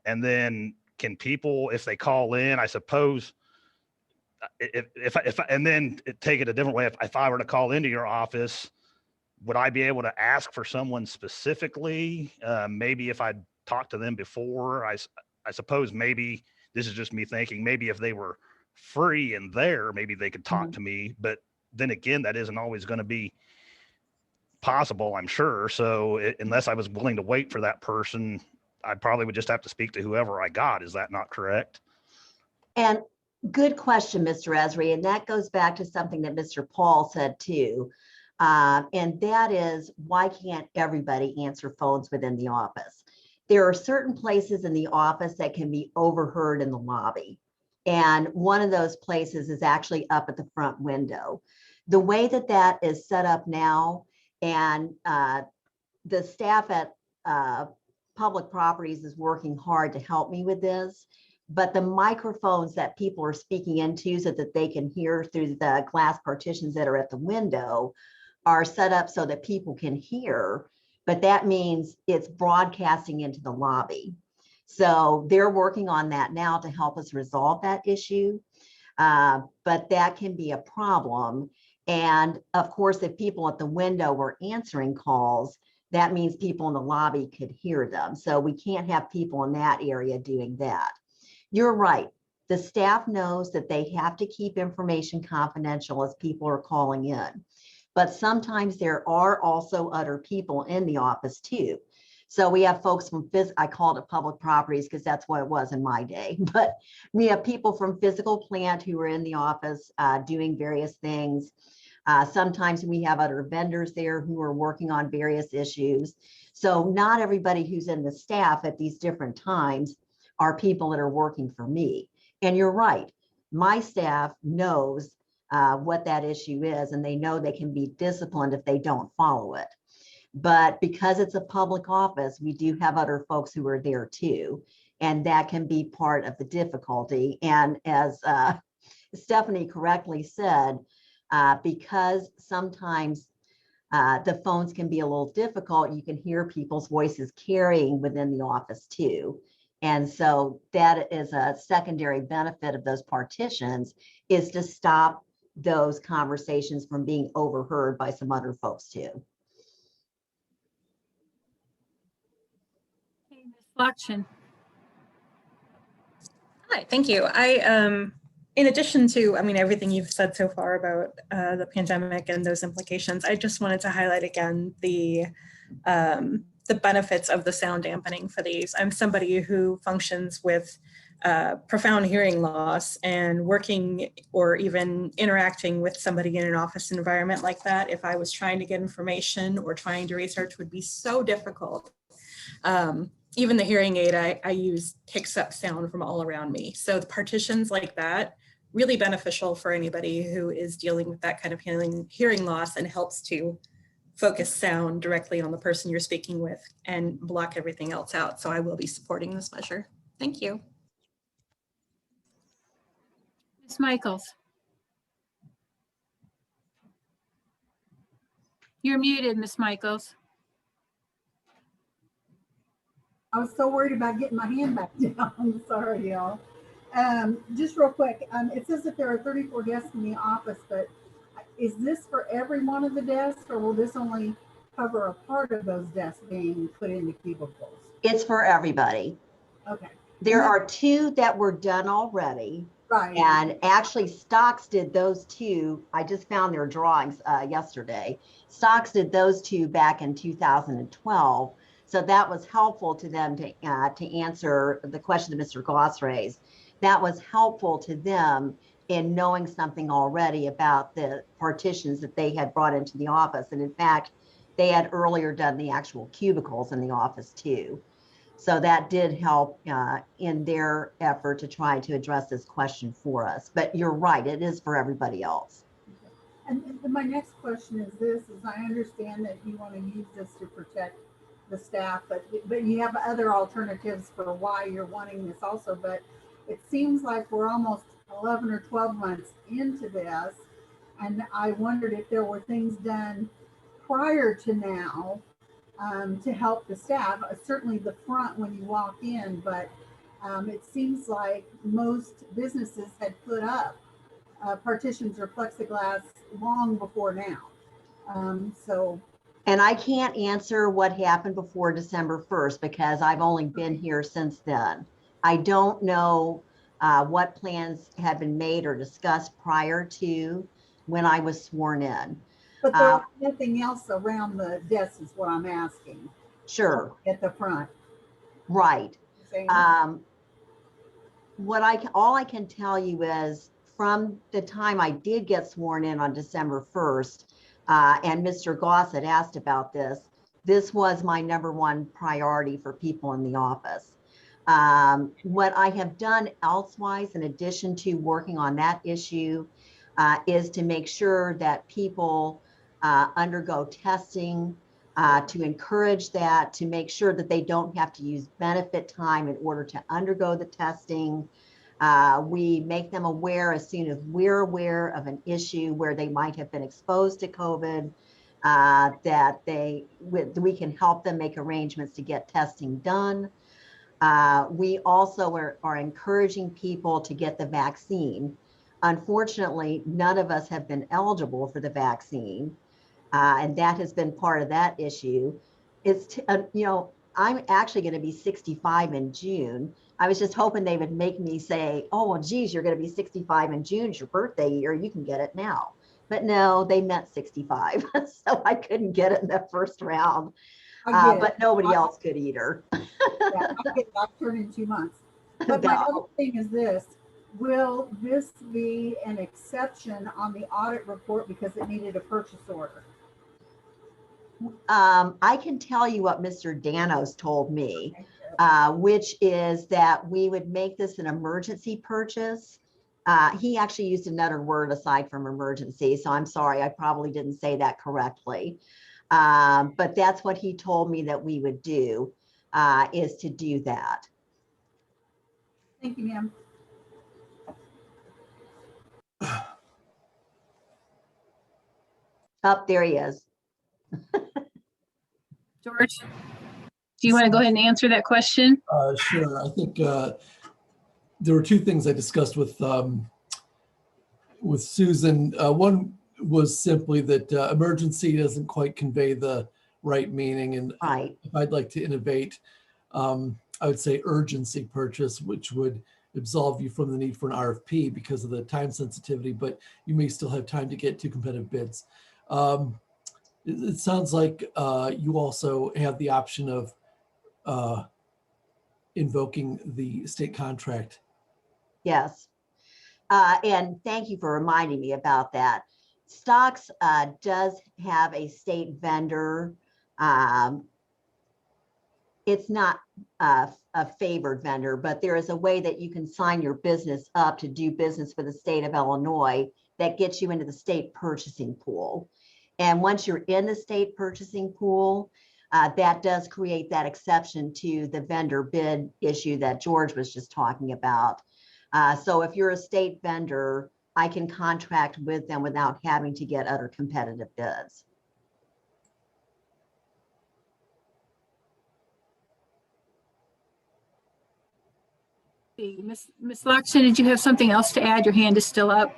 And then can people, if they call in, I suppose, if and then take it a different way, if I were to call into your office, would I be able to ask for someone specifically? Maybe if I'd talked to them before, I suppose, maybe this is just me thinking, maybe if they were free and there, maybe they could talk to me. But then again, that isn't always going to be possible, I'm sure. So unless I was willing to wait for that person, I probably would just have to speak to whoever I got. Is that not correct? And good question, Mr. Esri. And that goes back to something that Mr. Paul said too. And that is, why can't everybody answer phones within the office? There are certain places in the office that can be overheard in the lobby. And one of those places is actually up at the front window. The way that that is set up now, and the staff at Public Properties is working hard to help me with this, but the microphones that people are speaking into so that they can hear through the glass partitions that are at the window are set up so that people can hear, but that means it's broadcasting into the lobby. So they're working on that now to help us resolve that issue, but that can be a problem. And of course, if people at the window were answering calls, that means people in the lobby could hear them. So we can't have people in that area doing that. You're right. The staff knows that they have to keep information confidential as people are calling in. But sometimes there are also other people in the office too. So we have folks from I called it public properties because that's what it was in my day. But we have people from physical plant who are in the office doing various things. Sometimes we have other vendors there who are working on various issues. So not everybody who's in the staff at these different times are people that are working for me. And you're right, my staff knows what that issue is, and they know they can be disciplined if they don't follow it. But because it's a public office, we do have other folks who are there too. And that can be part of the difficulty. And as Stephanie correctly said, because sometimes the phones can be a little difficult, you can hear people's voices carrying within the office too. And so that is a secondary benefit of those partitions, is to stop those conversations from being overheard by some other folks too. Okay, Ms. Fluxion. Hi, thank you. In addition to, everything you've said so far about the pandemic and those implications, I just wanted to highlight again the benefits of the sound dampening for these. I'm somebody who functions with profound hearing loss, and working or even interacting with somebody in an office environment like that, if I was trying to get information or trying to research, would be so difficult. Even the hearing aid I use picks up sound from all around me. So the partitions like that, really beneficial for anybody who is dealing with that kind of hearing loss, and helps to focus sound directly on the person you're speaking with and block everything else out. So I will be supporting this measure. Thank you. Ms. Michaels. You're muted, Ms. Michaels. I was so worried about getting my hand back down. I'm sorry, y'all. Just real quick, it says that there are 34 desks in the office, but is this for every one of the desks, or will this only cover a part of those desks being put into cubicles? It's for everybody. Okay. There are 2 that were done already. Right. And actually Stocks did those 2. I just found their drawings yesterday. Stocks did those 2 back in 2012. So that was helpful to them to answer the question that Mr. Goss raised. That was helpful to them in knowing something already about the partitions that they had brought into the office. And in fact, they had earlier done the actual cubicles in the office too. So that did help in their effort to try to address this question for us. But you're right, it is for everybody else. And my next question is this, is I understand that you want to use this to protect the staff, but you have other alternatives for why you're wanting this also. But it seems like we're almost 11 or 12 months into this, and I wondered if there were things done prior to now to help the staff. Certainly the front when you walk in, but it seems like most businesses had put up partitions or plexiglass long before now. And I can't answer what happened before December 1st because I've only been here since then. I don't know what plans have been made or discussed prior to when I was sworn in. But there's nothing else around the desk is what I'm asking. Sure. At the front. Right. All I can tell you is from the time I did get sworn in on December 1st, and Mr. Goss had asked about this, this was my #1 priority for people in the office. What I have done elsewise, in addition to working on that issue, is to make sure that people undergo testing, to encourage that, to make sure that they don't have to use benefit time in order to undergo the testing. We make them aware as soon as we're aware of an issue where they might have been exposed to COVID, that we can help them make arrangements to get testing done. We also are encouraging people to get the vaccine. Unfortunately, none of us have been eligible for the vaccine, and that has been part of that issue. It's, I'm actually going to be 65 in June. I was just hoping they would make me say, oh, well, geez, you're going to be 65 in June, it's your birthday year, you can get it now. But no, they meant 65, so I couldn't get it in the first round. I get it. but nobody else could either. Yeah, I get it. I've turned in 2 months. But my other thing is this, will this be an exception on the audit report because it needed a purchase order? I can tell you what Mr. Danos told me, which is that we would make this an emergency purchase. He actually used another word aside from emergency, so I'm sorry, I probably didn't say that correctly. But that's what he told me that we would do, is to do that. Thank you, ma'am. Up there he is. George, do you want to go ahead and answer that question? Sure. I think there were two things I discussed with Susan. One was simply that emergency doesn't quite convey the right meaning, and if I'd like to innovate, I would say urgency purchase, which would absolve you from the need for an RFP because of the time sensitivity, but you may still have time to get two competitive bids. It sounds like you also have the option of invoking the state contract. Yes. And thank you for reminding me about that. Stocks does have a state vendor. It's not a favored vendor, but there is a way that you can sign your business up to do business for the state of Illinois that gets you into the state purchasing pool. And once you're in the state purchasing pool, that does create that exception to the vendor bid issue that George was just talking about. So if you're a state vendor, I can contract with them without having to get other competitive bids. Ms. Loxton, did you have something else to add? Your hand is still up.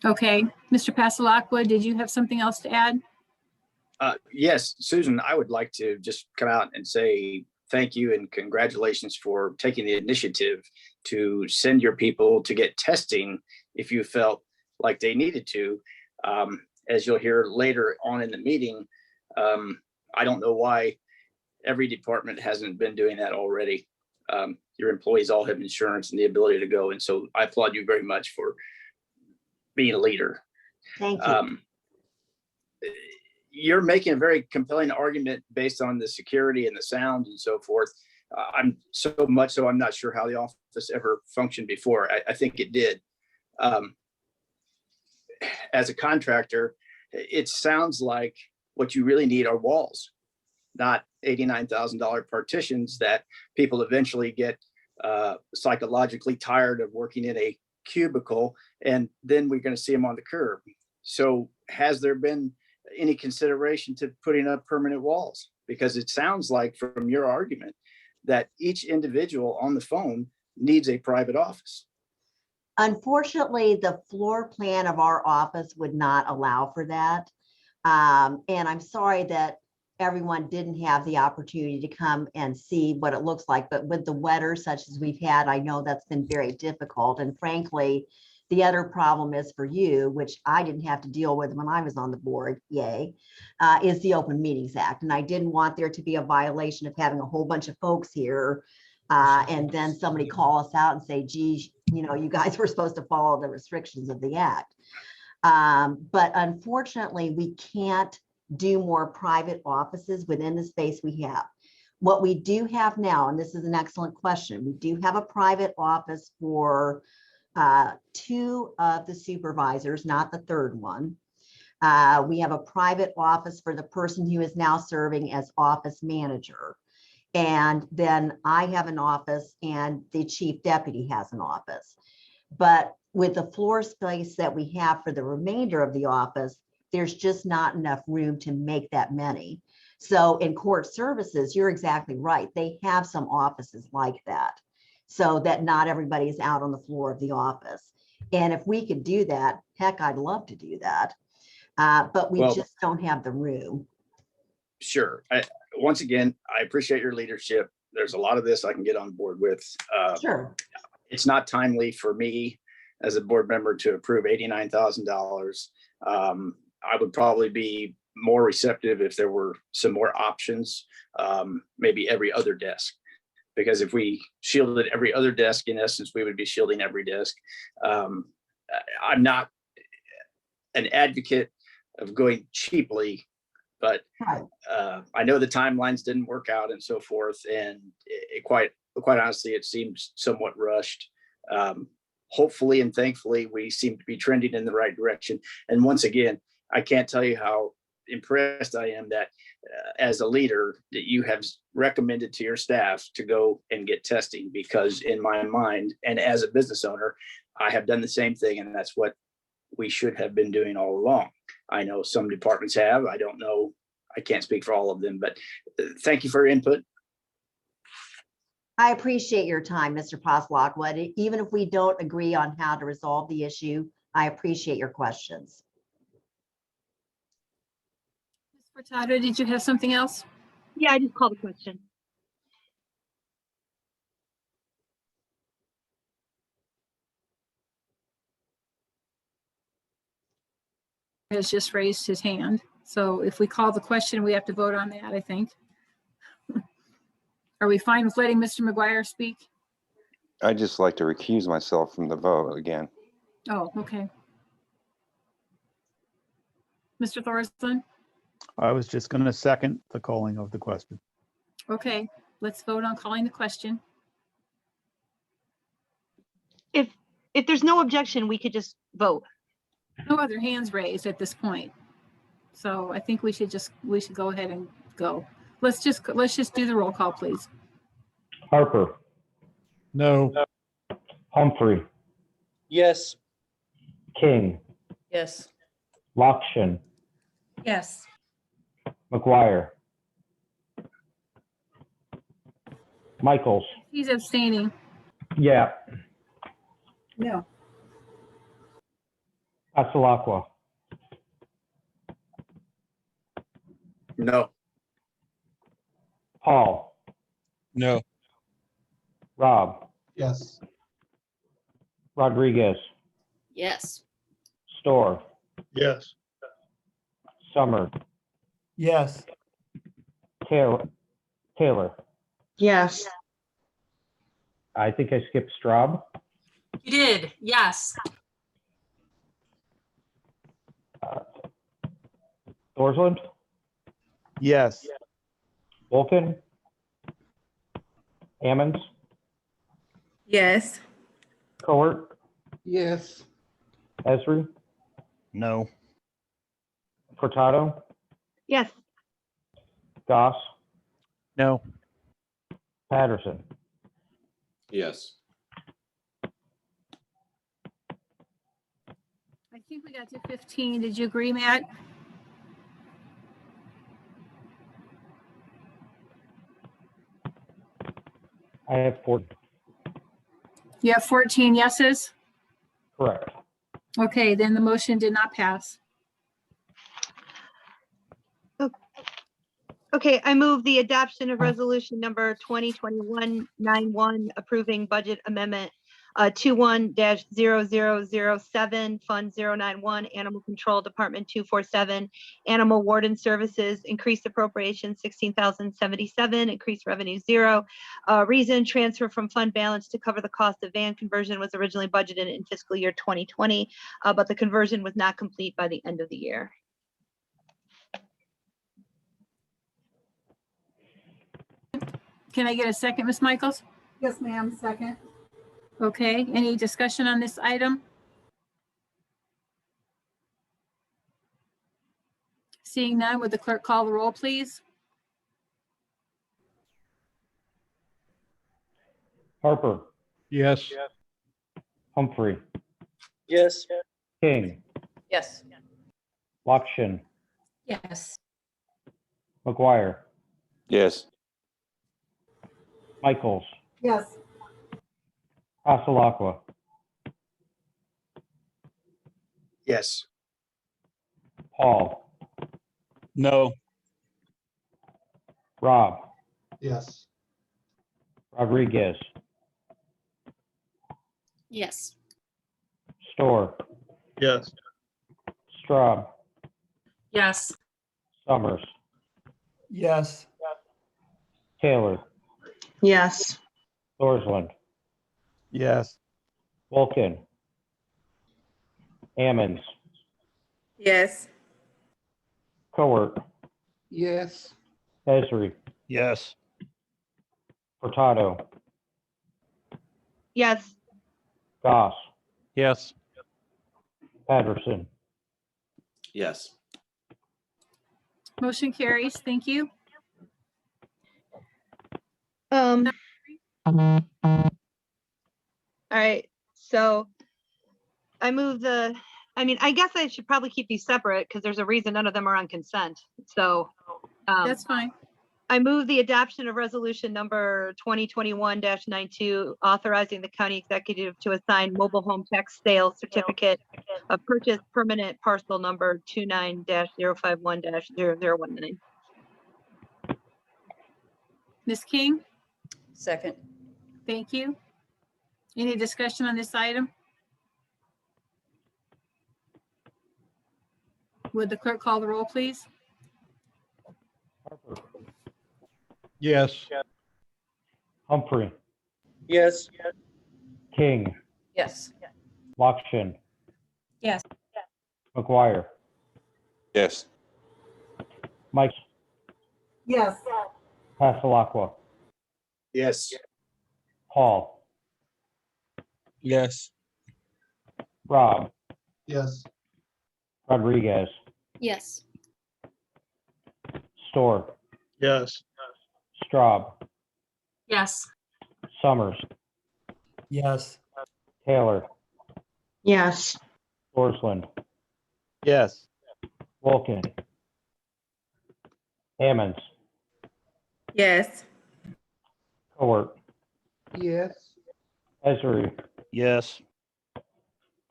Okay. Mr. Pasalakwa, did you have something else to add? Yes, Susan, I would like to just come out and say thank you and congratulations for taking the initiative to send your people to get testing if you felt like they needed to. As you'll hear later on in the meeting, I don't know why every department hasn't been doing that already. Your employees all have insurance and the ability to go. And so I applaud you very much for being a leader. Thank you. You're making a very compelling argument based on the security and the sound and so forth. I'm so much so I'm not sure how the office ever functioned before. I think it did. As a contractor, it sounds like what you really need are walls, not $89,000 partitions that people eventually get psychologically tired of working in a cubicle, and then we're going to see them on the curb. So has there been any consideration to putting up permanent walls? Because it sounds like from your argument that each individual on the phone needs a private office. Unfortunately, the floor plan of our office would not allow for that. And I'm sorry that everyone didn't have the opportunity to come and see what it looks like, but with the weather such as we've had, I know that's been very difficult. And frankly, the other problem is for you, which I didn't have to deal with when I was on the board, yay, is the Open Meetings Act. And I didn't want there to be a violation of having a whole bunch of folks here and then somebody call us out and say, gee, you know, you guys were supposed to follow the restrictions of the act. But unfortunately, we can't do more private offices within the space we have. What we do have now, and this is an excellent question, we do have a private office for 2 of the supervisors, not the third one. We have a private office for the person who is now serving as office manager. And then I have an office and the chief deputy has an office. But with the floor space that we have for the remainder of the office, there's just not enough room to make that many. So in court services, you're exactly right. They have some offices like that, so that not everybody is out on the floor of the office. And if we could do that, heck, I'd love to do that. But we just don't have the room. Sure. Once again, I appreciate your leadership. There's a lot of this I can get on board with. Sure. It's not timely for me as a board member to approve $89,000. I would probably be more receptive if there were some more options, maybe every other desk. Because if we shielded every other desk, in essence, we would be shielding every desk. I'm not an advocate of going cheaply, but I know the timelines didn't work out and so forth. And quite honestly, it seems somewhat rushed. Hopefully and thankfully, we seem to be trending in the right direction. And once again, I can't tell you how impressed I am that as a leader that you have recommended to your staff to go and get testing, because in my mind and as a business owner, I have done the same thing, and that's what we should have been doing all along. I know some departments have. I don't know. I can't speak for all of them, but thank you for your input. I appreciate your time, Mr. Paslakwa. Even if we don't agree on how to resolve the issue, I appreciate your questions. Ms. Furtado, did you have something else? Yeah, I just called a question. Has just raised his hand. So if we call the question, we have to vote on that, I think. Are we fine with letting Mr. McGuire speak? I'd just like to recuse myself from the vote again. Oh, okay. Mr. Thorson? I was just going to second the calling of the question. Okay, let's vote on calling the question. If there's no objection, we could just vote. No other hands raised at this point. So I think we should go ahead and go. Let's just do the roll call, please. Harper, No. Humphrey, Yes. King, Yes. Lakshan, Yes. McGuire, Michaels. He's abstaining. Yeah. No. Pasalakwa. No. Paul. No. Rob. Yes. Rodriguez. Yes. Storr. Yes. Summer. Yes. Taylor. Yes. I think I skipped Straub. You did, yes. Thorsland. Yes. Vulcan. Ammons. Yes. Coert. Yes. Esri. No. Furtado. Yes. Goss. No. Patterson. Yes. I think we got to 15. Did you agree, Matt? I have 4. You have 14 yeses? Correct. Okay, then the motion did not pass. Okay, I move the adoption of resolution number 2021-91 approving budget amendment 21-0007, Fund 091, Animal Control Department 247, Animal Warden Services, increased appropriation 16,077, increased revenue 0. Reason, transfer from fund balance to cover the cost of van conversion was originally budgeted in fiscal year 2020, but the conversion was not complete by the end of the year. Can I get a second, Ms. Michaels? Yes, ma'am. Second. Okay, any discussion on this item? Seeing none, would the clerk call the roll, please? Harper. Yes. Humphrey. Yes. King. Yes. Lakshan. Yes. McGuire. Yes. Michaels. Yes. Pasalakwa. Yes. Paul. No. Rob. Yes. Rodriguez. Yes. Storr. Yes. Straub. Yes. Summers, Yes. Taylor, Yes. Thorsland, Yes. Wolkin, Ammons, Yes. Cowart, Yes. Esri, Yes. Furtado, Yes. Goss, Yes. Patterson. Yes. Motion carries. Thank you. All right, so I guess I should probably keep these separate because there's a reason none of them are on consent. So That's fine. I move the adoption of resolution number 2021-92, authorizing the county executive to assign mobile home tax sale certificate of purchase permanent parcel number 29-051-0019. Ms. King, Second. thank you. Any discussion on this item? Would the clerk call the roll, please? Harper, Yes. Humphrey, Yes. King, Yes. Lockshin, Yes. McGuire, Yes. Mike, Yes. Passalacqua, Yes. Paul, Yes. Rob, Yes. Rodriguez, Yes. Storr, Yes. Straub, Yes. Summers, Yes. Taylor, Yes. Thorsland, Yes. Wolkin, Ammons, Yes. Cowart, Yes. Esri, Yes.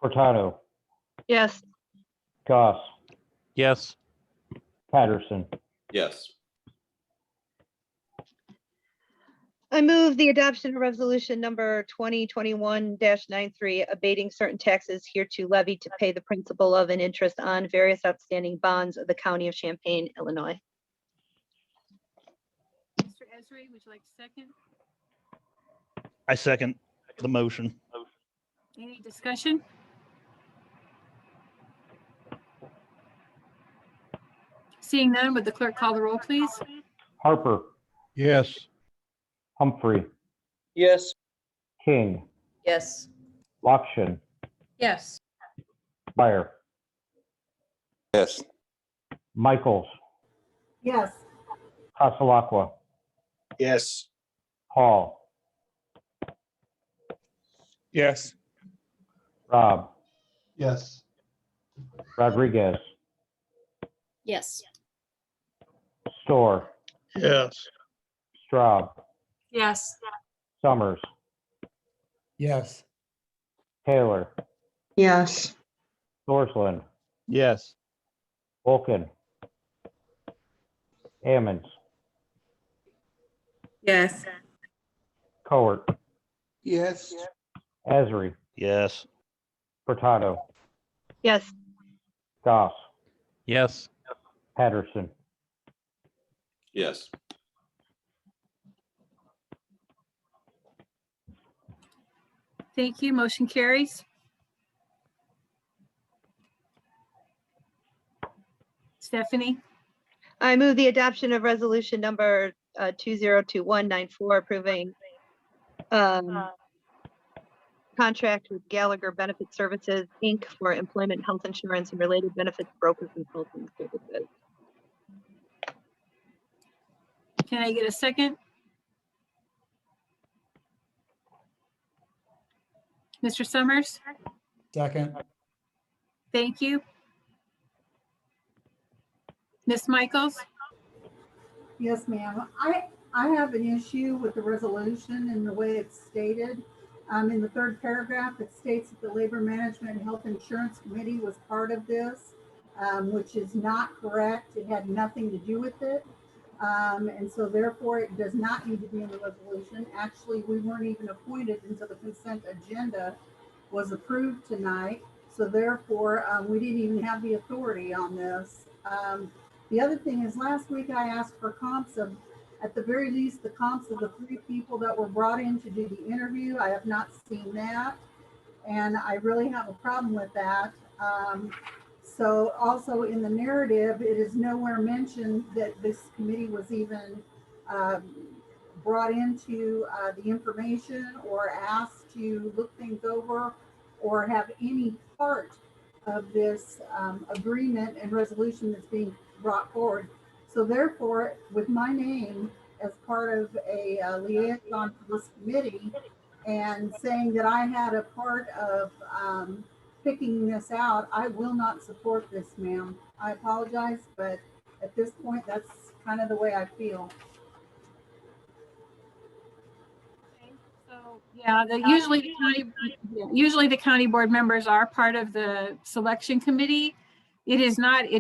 Furtado, Yes. Goss, Yes. Patterson. Yes. I move the adoption of resolution number 2021-93, abating certain taxes hereto levied to pay the principal of and interest on various outstanding bonds of the county of Champaign, Illinois. Mr. Esri, would you like to second? I second the motion. Any discussion? Seeing none, would the clerk call the roll, please? Harper, Yes. Humphrey, Yes. King, Yes. Lockshin, Yes. Fire, Yes. Michaels, Yes. Passalacqua, Yes. Paul, Yes. Rob, Yes. Rodriguez, Yes. Storr, Yes. Straub, Yes. Summers, Yes. Taylor, Yes. Thorsland, Yes. Wolkin, Ammons, Yes. Cowart, Yes. Esri, Yes. Furtado, Yes. Goss, Yes. Patterson. Yes. Thank you. Motion carries. Stephanie, I move the adoption of resolution number 2021-94, approving contract with Gallagher Benefit Services, Inc. for employment, health insurance, and related benefits broker consulting services. can I get a second? Mr. Summers, Second. thank you. Ms. Michaels, Yes, ma'am. I have an issue with the resolution and the way it's stated. In the third paragraph, it states that the Labor Management and Health Insurance Committee was part of this, which is not correct. It had nothing to do with it. And so therefore it does not need to be in the resolution. Actually, we weren't even appointed until the consent agenda was approved tonight. So therefore, we didn't even have the authority on this. The other thing is last week I asked for comps of, at the very least, the comps of the 3 people that were brought in to do the interview. I have not seen that. And I really have a problem with that. So also in the narrative, it is nowhere mentioned that this committee was even brought into the information or asked to look things over or have any part of this agreement and resolution that's being brought forward. So therefore, with my name as part of a liaison to this committee and saying that I had a part of picking this out, I will not support this, ma'am. I apologize, but at this point, that's kind of the way I feel. So, yeah, usually the county board members are part of the selection committee. It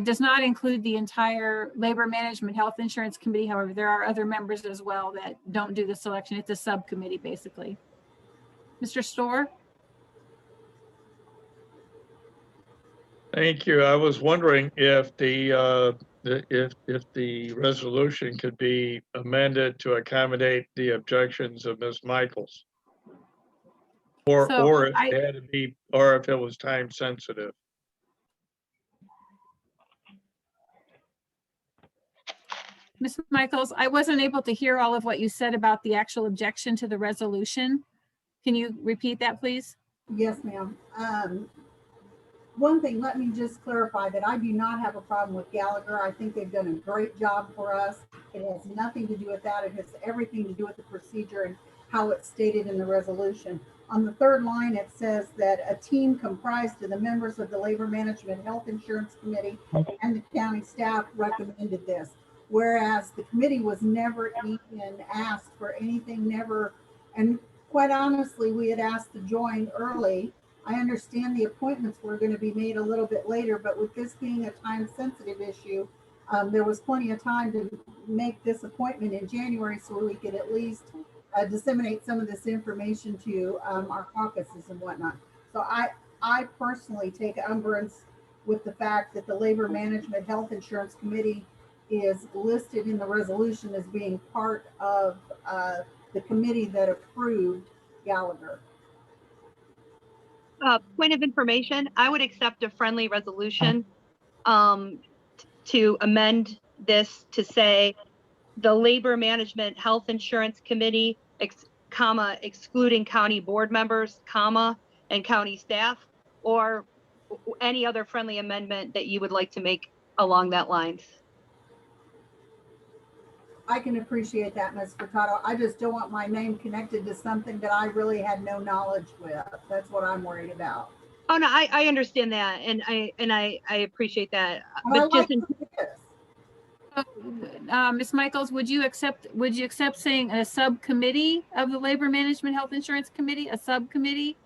does not include the entire labor management health insurance committee. However, there are other members as well that don't do the selection. It's a subcommittee, basically. Mr. Storr? Thank you. I was wondering if if the resolution could be amended to accommodate the objections of Ms. Michaels. Or if it had to be, or if it was time sensitive. Ms. Michaels, I wasn't able to hear all of what you said about the actual objection to the resolution. Can you repeat that, please? Yes, ma'am. One thing, let me just clarify that I do not have a problem with Gallagher. I think they've done a great job for us. It has nothing to do with that. It has everything to do with the procedure and how it's stated in the resolution. On the 3rd line, it says that a team comprised of the members of the Labor Management Health Insurance Committee and the county staff recommended this. Whereas the committee was never even asked for anything, never. And quite honestly, we had asked to join early. I understand the appointments were going to be made a little bit later, but with this being a time sensitive issue, there was plenty of time to make this appointment in January so we could at least disseminate some of this information to our caucuses and whatnot. So I personally take umbrance with the fact that the Labor Management Health Insurance Committee is listed in the resolution as being part of the committee that approved Gallagher. Point of information, I would accept a friendly resolution to amend this to say the Labor Management Health Insurance Committee, excluding county board members, and county staff, or any other friendly amendment that you would like to make along that lines. I can appreciate that, Ms. Furtado. I just don't want my name connected to something that I really had no knowledge with. That's what I'm worried about. Oh no, I understand that, and I appreciate that. But just Ms. Michaels, would you accept saying a subcommittee of the Labor Management Health Insurance Committee, a subcommittee,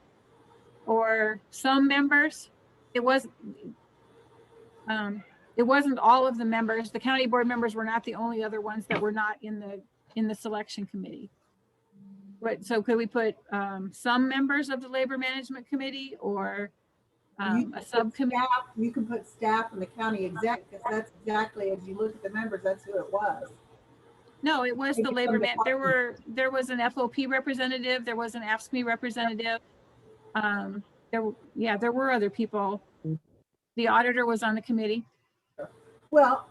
or some members? It wasn't all of the members. The county board members were not the only other ones that were not in the selection committee. So could we put some members of the Labor Management Committee or a subcommittee? You can put staff and the county exec, because that's exactly, as you look at the members, that's who it was. No, it was the labor man. There was an FOP representative. There was an AFSCME representative. There were other people. The auditor was on the committee. Well,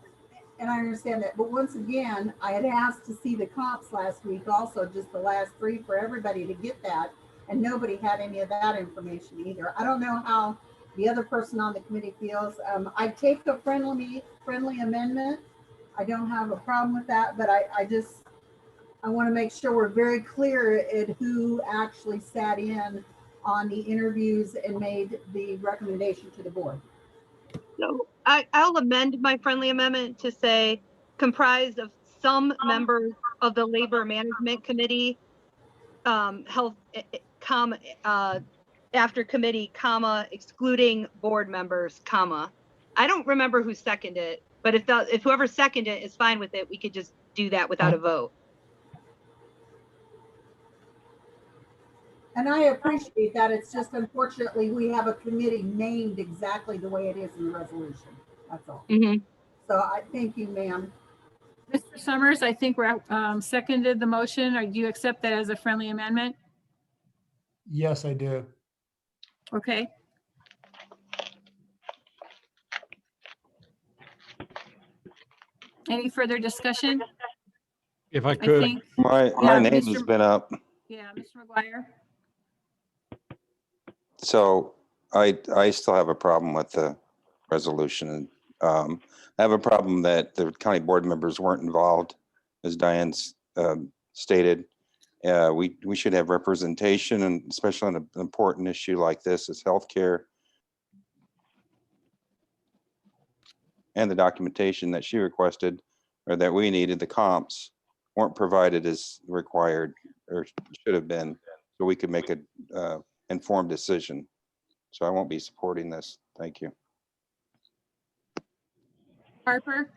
and I understand that, but once again, I had asked to see the comps last week, also just the last 3 for everybody to get that, and nobody had any of that information either. I don't know how the other person on the committee feels. I take a friendly amendment. I don't have a problem with that, but I want to make sure we're very clear at who actually sat in on the interviews and made the recommendation to the board. So I'll amend my friendly amendment to say comprised of some members of the Labor Management Committee, health, after committee, excluding board members, I don't remember who seconded it, but if whoever seconded it is fine with it, we could just do that without a vote. And I appreciate that. It's just unfortunately we have a committee named exactly the way it is in the resolution. That's all. So I thank you, ma'am. Mr. Summers, I think we're seconded the motion. Or do you accept that as a friendly amendment? Yes, I do. Okay. Any further discussion? If I I could, think, My yeah, name Mr. has been up, Yeah, Mr. McGuire. so I still have a problem with the resolution. I have a problem that the county board members weren't involved, as Diane's stated. We should have representation, and especially on an important issue like this is healthcare. And the documentation that she requested, or that we needed, the comps, weren't provided as required or should have been, so we could make a informed decision. So I won't be supporting this. Thank you. Harper?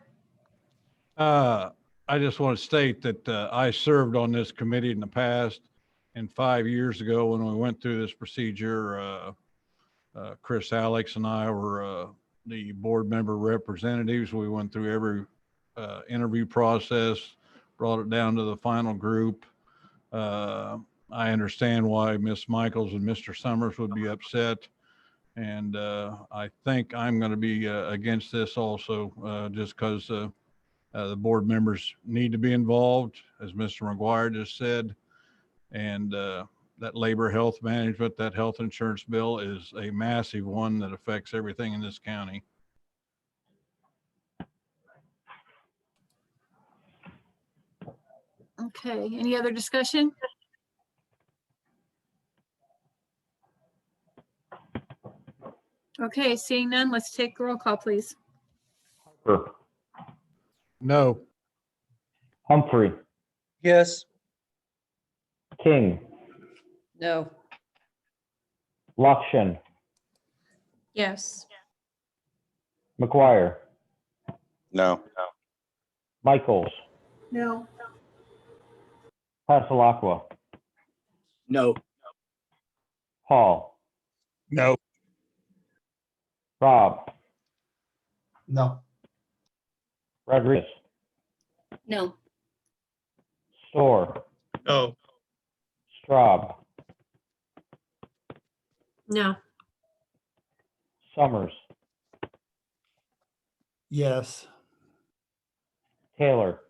I just want to state that I served on this committee in the past, and 5 years ago when we went through this procedure, Chris, Alex, and I were the board member representatives. We went through every interview process, brought it down to the final group. I understand why Ms. Michaels and Mr. Summers would be upset. And I think I'm going to be against this also, just because the board members need to be involved, as Mr. McGuire just said. And that labor health management, that health insurance bill is a massive one that affects everything in this county. Okay, any other discussion? Okay, seeing none, let's take a roll call, please. Harper, No. Humphrey, Yes. King, No. Lakshan, Yes. McGuire, No. Michaels, No. Pasalakwa, No. Paul, No. Rob, No. Rodriguez, No. Storr, No. Straub, No. Summers, Yes. Taylor,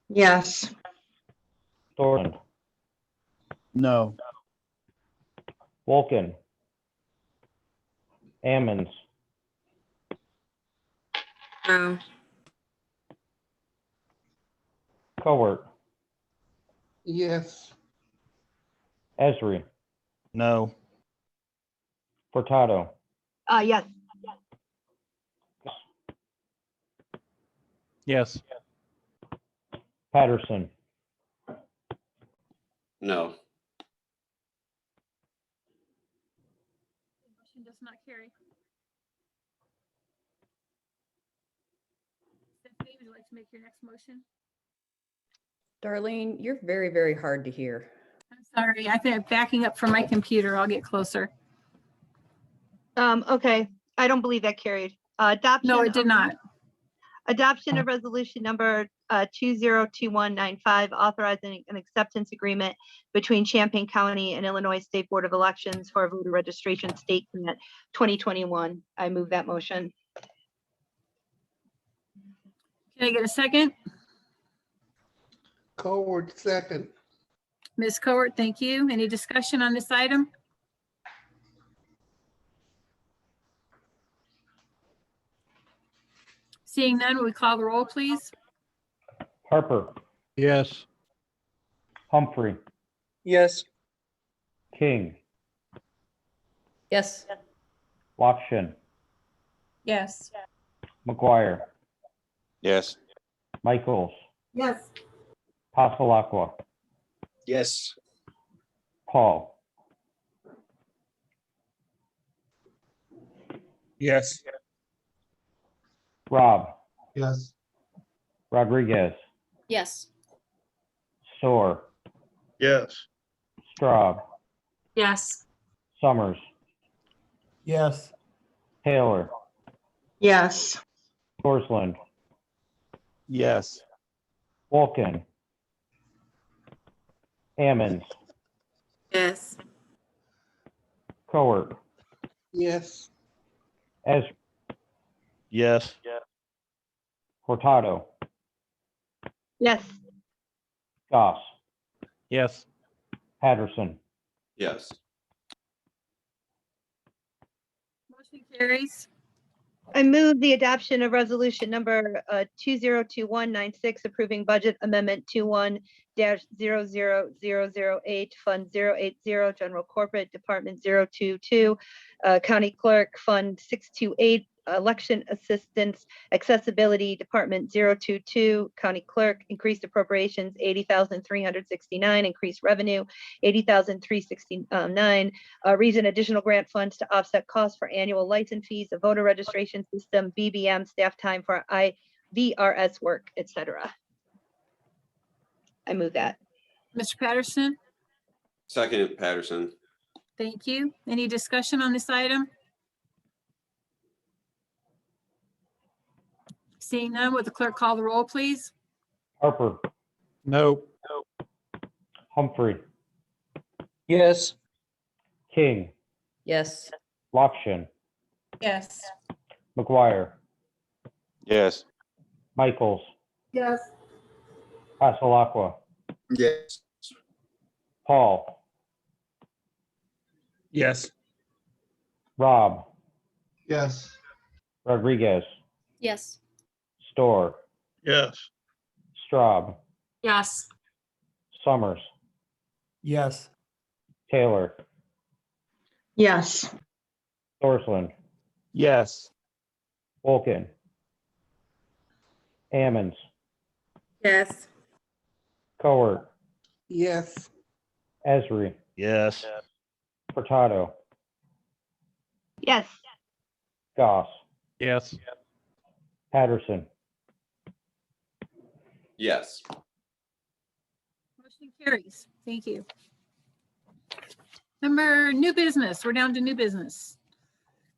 Yes. Thorland, No. Wolken, Ammons, No. Cowart, Yes. Esri, No. Yes. Furtado, Yes. Patterson, No. Motion does not carry. Stephanie, would you like to make your next motion? Darlene, you're very, very hard to hear. I'm sorry, I think I'm backing up from my computer. I'll get closer. Okay, I don't believe that carried. Adoption. No, it did not. Adoption of resolution number 202195, authorizing an acceptance agreement between Champaign County and Illinois State Board of Elections for voter registration state commit 2021. I move that motion. Can I get a second? Coward, second. Ms. Cowart, thank you. Any discussion on this item? Seeing none, will we call the roll, please? Harper, Yes. Humphrey, Yes. King, Yes. Lakshan, Yes. McGuire, Yes. Michaels, Yes. Pasalakwa, Yes. Paul, Yes. Rob, Yes. Rodriguez, Yes. Storr, Yes. Straub, Yes. Summers, Yes. Taylor, Yes. Torsland, Yes. Wolkin, Ammons, Yes. Cowart, Yes. Yes. Hurtado, Yes. Goss, Yes. Patterson. Yes. Motion carries. I move the adoption of resolution number 202196, approving budget amendment 21-00008, Fund 080, General Corporate Department 022, County Clerk Fund 628, Election Assistance Accessibility Department 022, County Clerk, increased appropriations 80,369, increased revenue 80,369. Reason additional grant funds to offset costs for annual license fees, a voter registration system, BBM, staff time for IVRS work, etc. I move that. Mr. Patterson, Second, Patterson. thank you. Any discussion on this item? Seeing none, would the clerk call the roll, please? Harper, Nope. Humphrey, Yes. King, Yes. Lockshin, Yes. McGuire, Yes. Michaels, Yes. Passalaqua, Yes. Paul, Yes. Rob, Yes. Rodriguez, Yes. Storr, Yes. Straub, Yes. Summers, Yes. Taylor, Yes. Torsland, Yes. Wolkin, Ammons, Yes. Cowart, Yes. Esri, Yes. Hurtado, Yes. Goss, Yes. Patterson. Yes. Motion carries. Thank you. Number new business. We're down to new business.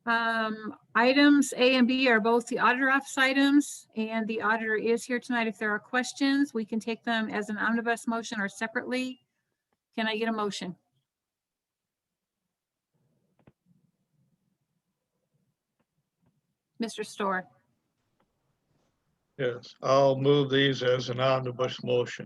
Items A and B are both the auditor office items, and the auditor is here tonight. If there are questions, we can take them as an omnibus motion or separately. Can I get a motion? Mr. Storr. Yes. I'll move these as an omnibus motion.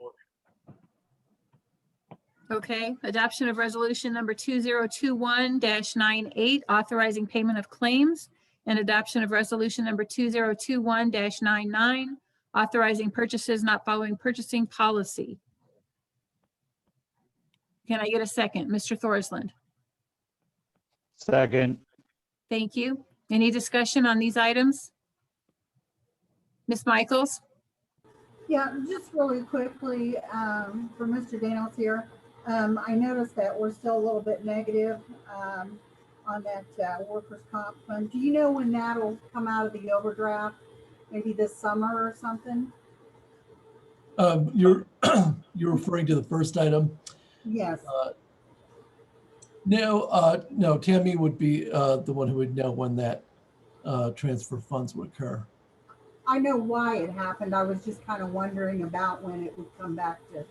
Okay, adoption of resolution number 2021-98, authorizing payment of claims, and adoption of resolution number 2021-99, authorizing purchases not following purchasing policy. Can I get a second? Mr. Thorsland. Second. Thank you. Any discussion on these items? Ms. Michaels? Yeah, just really quickly, for Mr. Daniels here, I noticed that we're still a little bit negative on that workers' comp fund. Do you know when that'll come out of the overdraft? Maybe this summer or something? You're you're referring to the first item. Yes. No, Tammy would be the one who would know when that transfer funds would occur. I know why it happened. I was just kind of wondering about when it would come back to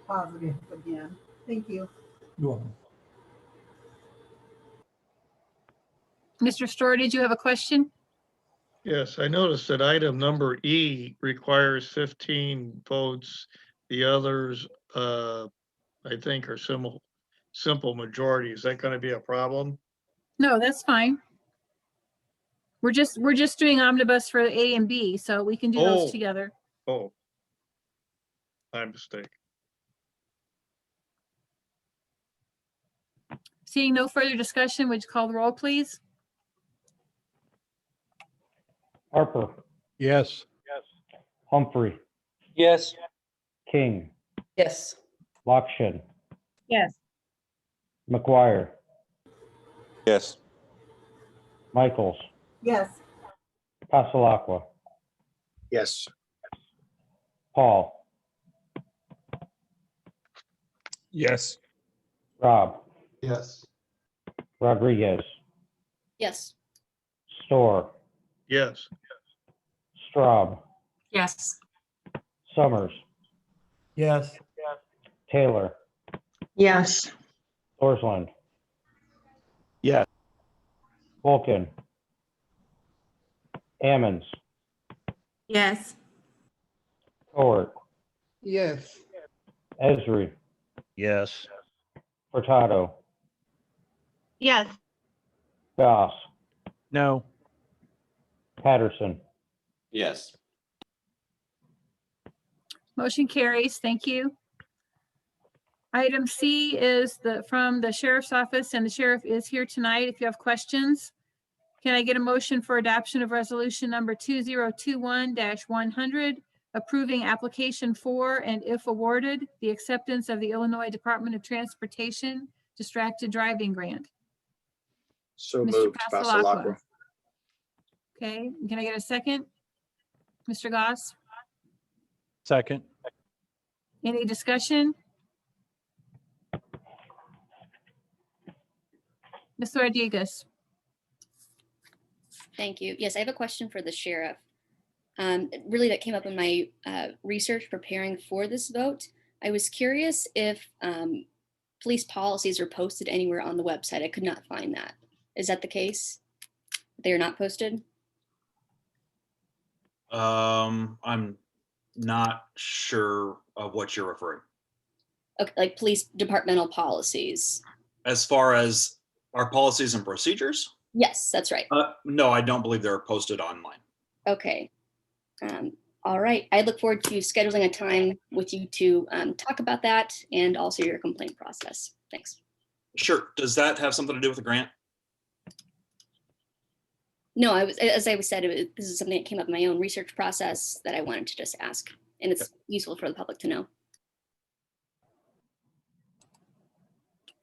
positive again. Thank you. You're welcome. Mr. Storr, did you have a question? Yes, I noticed that item number E requires 15 votes. The others, I think, are simple majority. Is that going to be a problem? No, that's fine. We're just doing omnibus for A and B, so we can do those Oh. together. Oh, my mistake. Seeing no further discussion, would you call the roll, please? Harper, Yes. Humphrey, Yes. King, Yes. Lockshin, Yes. McGuire, Yes. Michaels, Yes. Passalaqua, Yes. Paul, Yes. Rob, Yes. Rodriguez, Yes. Storr, Yes. Straub, Yes. Summers, Yes. Taylor, Yes. Thorsland, Yes. Vulcan, Ammons, Yes. Cowart, Yes. Esri, Yes. Furtado, Yes. Goss, No. Patterson. Yes. Motion carries. Thank you. Item C is from the sheriff's office, and the sheriff is here tonight. If you have questions, can I get a motion for adoption of resolution number 2021-100, approving application for, and if awarded, the acceptance of the Illinois Department of Transportation distracted driving grant? So Mr. moved. Passalacqua. Okay, can I get a second? Mr. Goss, Second. any discussion? Ms. Rodriguez? Thank you. Yes, I have a question for the sheriff. Really, that came up in my research preparing for this vote. I was curious if police policies are posted anywhere on the website. I could not find that. Is that the case? They are not posted? I'm not sure of what you're referring. Okay, like police departmental policies. As far as our policies and procedures? Yes, that's right. No, I don't believe they're posted online. Okay. All right. I look forward to scheduling a time with you to talk about that and also your complaint process. Thanks. Sure. Does that have something to do with the grant? No, as I said, this is something that came up in my own research process that I wanted to just ask, and it's useful for the public to know.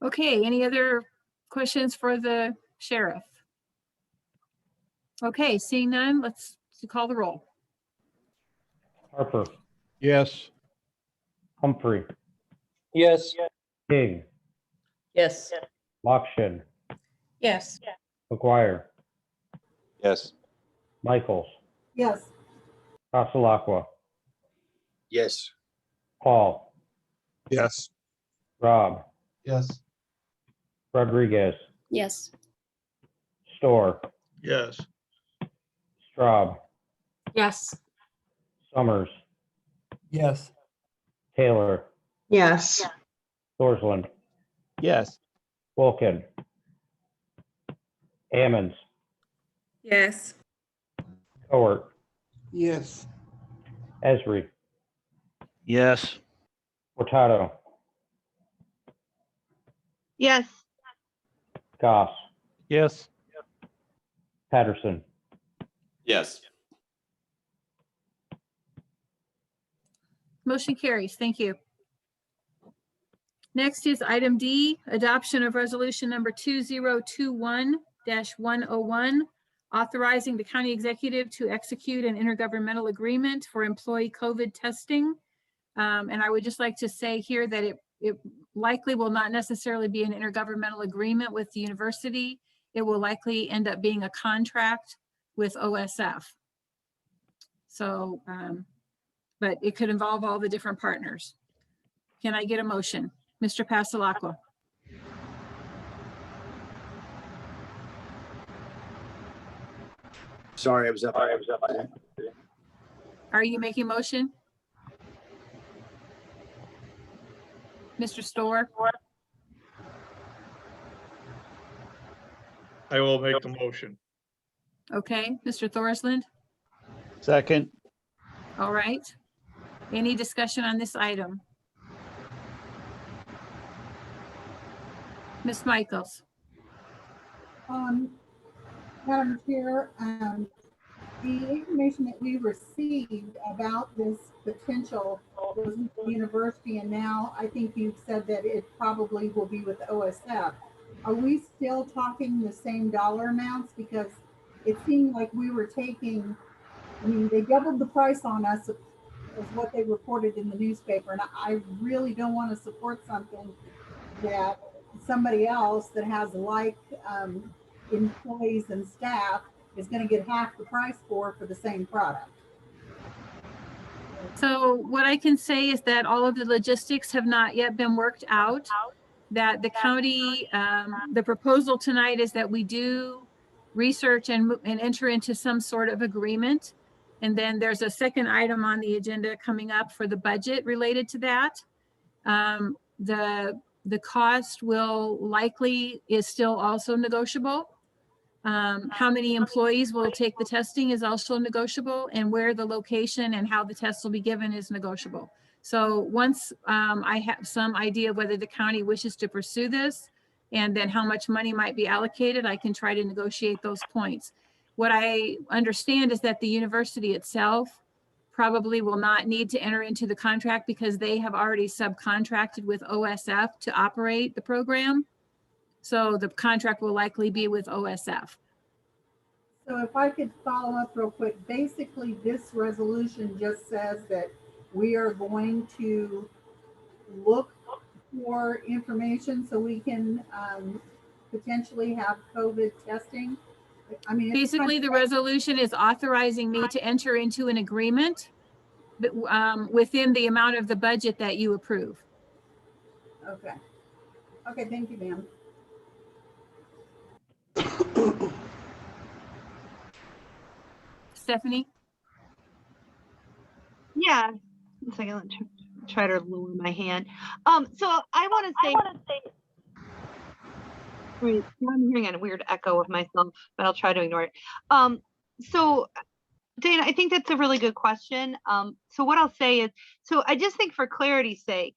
Okay, any other questions for the sheriff? Okay, seeing none, let's call the roll. Harper, Yes. Humphrey, Yes. King, Yes. Lockshin, Yes. McGuire, Yes. Michaels, Yes. Passalacqua, Yes. Paul, Yes. Rob, Yes. Rodriguez, Yes. Storr, Yes. Straub, Yes. Summers, Yes. Taylor, Yes. Thorsland, Yes. Vulcan, Ammons, Yes. Cowart, Yes. Esri, Yes. Furtado, Yes. Goss, Yes. Patterson. Yes. Motion carries. Thank you. Next is item D, adoption of resolution number 2021-101, authorizing the county executive to execute an intergovernmental agreement for employee COVID testing. And I would just like to say here that it likely will not necessarily be an intergovernmental agreement with the university. It will likely end up being a contract with OSF. So, but it could involve all the different partners. Can I get a motion? Mr. Passalacqua. Sorry, I was up. Are you making a motion? Mr. Storr? I will make the motion. Okay, Mr. Thorsland? Second. All right. Any discussion on this item? Ms. Michaels? Madam Chair, the information that we received about this potential was with the university, and now I think you've said that it probably will be with OSF. Are we still talking the same dollar amounts? Because it seemed like we were taking, I mean, they doubled the price on us is what they reported in the newspaper, and I really don't want to support something that somebody else that has like employees and staff is going to get half the price for the same product. So what I can say is that all of the logistics have not yet been worked out, that the county, the proposal tonight is that we do research and enter into some sort of agreement. And then there's a second item on the agenda coming up for the budget related to that. The cost will likely is still also negotiable. How many employees will take the testing is also negotiable, and where the location and how the test will be given is negotiable. So once I have some idea of whether the county wishes to pursue this and then how much money might be allocated, I can try to negotiate those points. What I understand is that the university itself probably will not need to enter into the contract because they have already subcontracted with OSF to operate the program. So the contract will likely be with OSF. So if I could follow up real quick, basically this resolution just says that we are going to look for information so we can potentially have COVID testing. I mean, basically the resolution is authorizing me to enter into an agreement within the amount of the budget that you approve. Okay. Okay, thank you, ma'am. Stephanie? Yeah, one second, let me try to lower my hand. So I want to say, wait, I'm hearing a weird echo of myself, but I'll try to ignore it. So Dana, I think that's a really good question. So what I'll say is, so I just think for clarity's sake,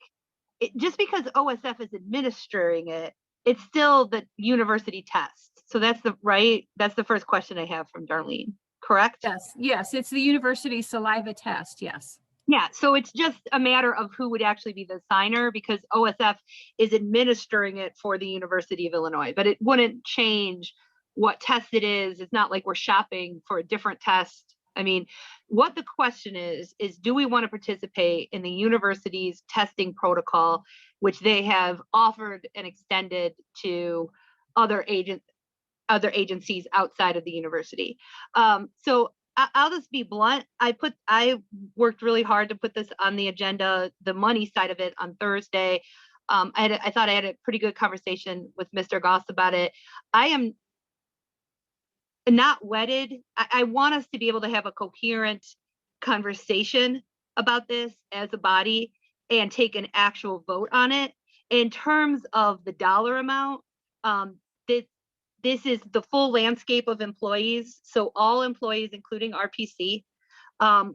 just because OSF is administering it, it's still the university test. So that's the first question I have from Darlene, correct? Yes, it's the university saliva test, yes. Yeah, so it's just a matter of who would actually be the signer because OSF is administering it for the University of Illinois, but it wouldn't change what test it is. It's not like we're shopping for a different test. I mean, what the question is do we want to participate in the university's testing protocol, which they have offered and extended to other agencies outside of the university? So I'll just be blunt. I worked really hard to put this on the agenda, the money side of it, on Thursday. I thought I had a pretty good conversation with Mr. Goss about it. I am not wedded. I want us to be able to have a coherent conversation about this as a body and take an actual vote on it. In terms of the dollar amount, this is the full landscape of employees. So all employees, including RPC,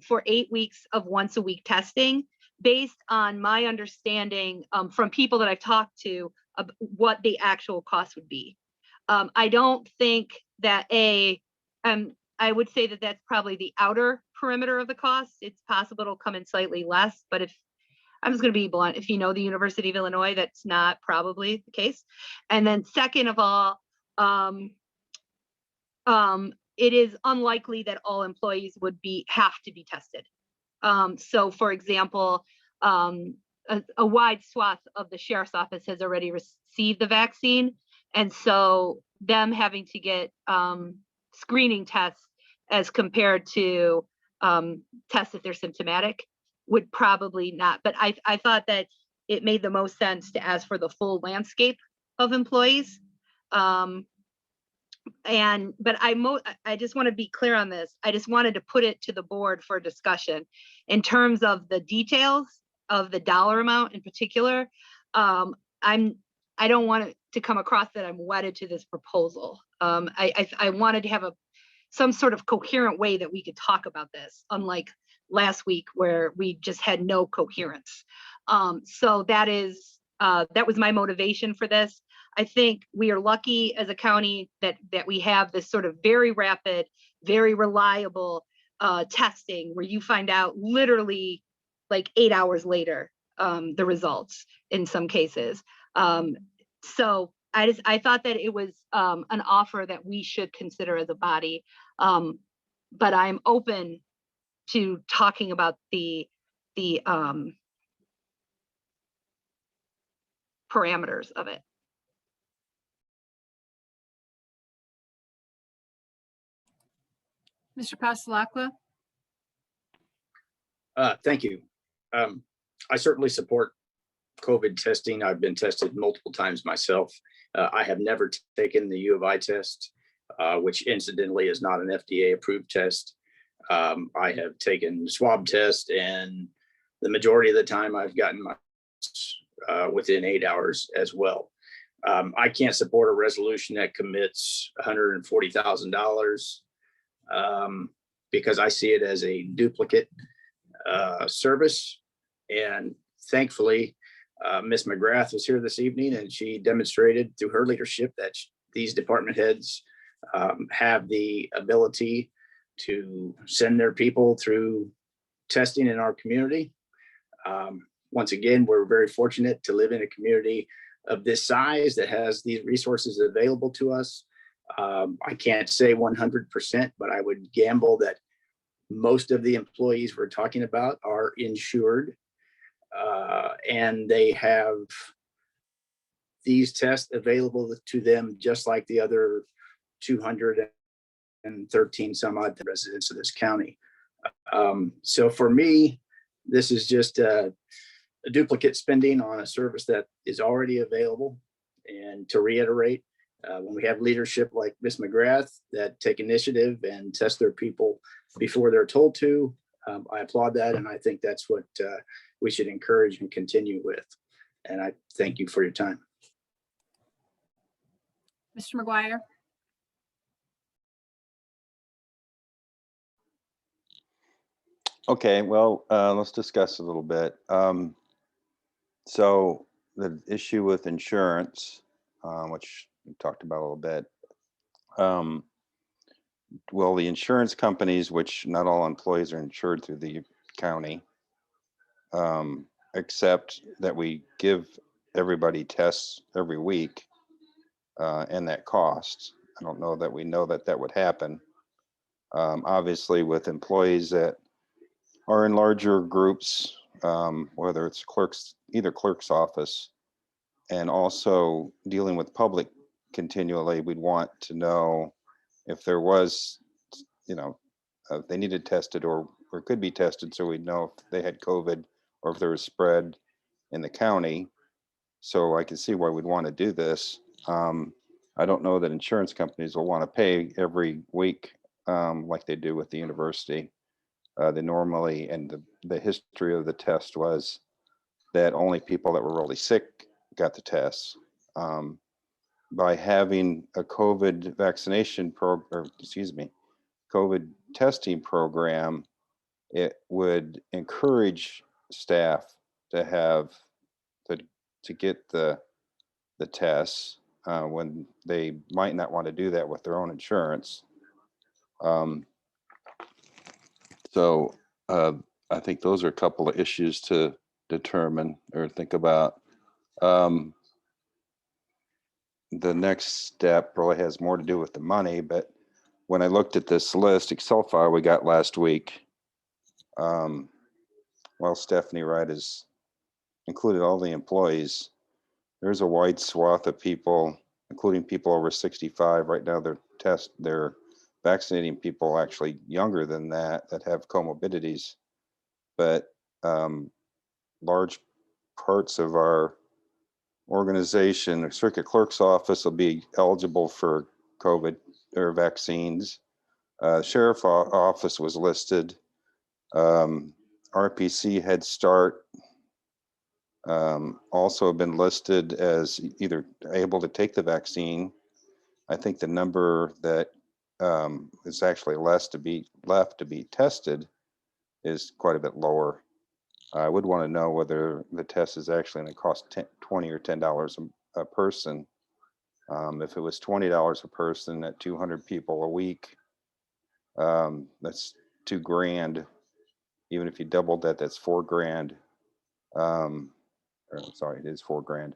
for 8 weeks of once a week testing, based on my understanding from people that I've talked to of what the actual cost would be. I don't think that I would say that that's probably the outer perimeter of the cost. It's possible it'll come in slightly less, but if I'm just going to be blunt, if you know the University of Illinois, that's not probably the case. And then second of all, it is unlikely that all employees would have to be tested. So for example, a wide swath of the sheriff's office has already received the vaccine. And so them having to get screening tests as compared to tests if they're symptomatic would probably not. But I thought that it made the most sense to ask for the full landscape of employees. But I just want to be clear on this. I just wanted to put it to the board for discussion in terms of the details of the dollar amount in particular. I don't want it to come across that I'm wedded to this proposal. I wanted to have some sort of coherent way that we could talk about this, unlike last week where we just had no coherence. So that was my motivation for this. I think we are lucky as a county that we have this sort of very rapid, very reliable testing where you find out literally like 8 hours later the results in some cases. So I thought that it was an offer that we should consider as a body, but I'm open to talking about the parameters of it. Mr. Passalacqua? Thank you. I certainly support COVID testing. I've been tested multiple times myself. I have never taken the U of I test, which incidentally is not an FDA approved test. I have taken swab test, and the majority of the time I've gotten my within 8 hours as well. I can't support a resolution that commits $140,000 because I see it as a duplicate service. And thankfully, Ms. McGrath was here this evening, and she demonstrated through her leadership that these department heads have the ability to send their people through testing in our community. Once again, we're very fortunate to live in a community of this size that has these resources available to us. I can't say 100%, but I would gamble that most of the employees we're talking about are insured, and they have these tests available to them just like the other 213 some odd residents of this county. So for me, this is just a duplicate spending on a service that is already available. And to reiterate, when we have leadership like Ms. McGrath that take initiative and test their people before they're told to, I applaud that. And I think that's what we should encourage and continue with. And I thank you for your time. Mr. McGuire. Okay, well, let's discuss a little bit. So the issue with insurance, which we talked about a little bit. Well, the insurance companies, which not all employees are insured through the county, except that we give everybody tests every week, and that costs. I don't know that we know that that would happen. Obviously, with employees that are in larger groups, whether it's either clerk's office, and also dealing with public continually, we'd want to know if there was, if they needed tested or could be tested, so we'd know if they had COVID or if there was spread in the county. So I can see why we'd want to do this. I don't know that insurance companies will want to pay every week like they do with the university. They normally, and the history of the test was that only people that were really sick got the tests. By having a COVID COVID testing program, it would encourage staff to have to get the tests when they might not want to do that with their own insurance. So I think those are a couple of issues to determine or think about. The next step probably has more to do with the money, but when I looked at this list, Excel file we got last week, well, Stephanie Wright has included all the employees. There's a wide swath of people, including people over 65. Right now, they're vaccinating people actually younger than that have comorbidities. But large parts of our organization, the circuit clerk's office will be eligible for COVID or vaccines. Sheriff office was listed. RPC Head Start also have been listed as either able to take the vaccine. I think the number that is actually left to be tested is quite a bit lower. I would want to know whether the test is actually going to cost $20 or $10 a person. If it was $20 a person at 200 people a week, that's $2,000. Even if you doubled that, that's $4,000. Sorry, it is $4,000.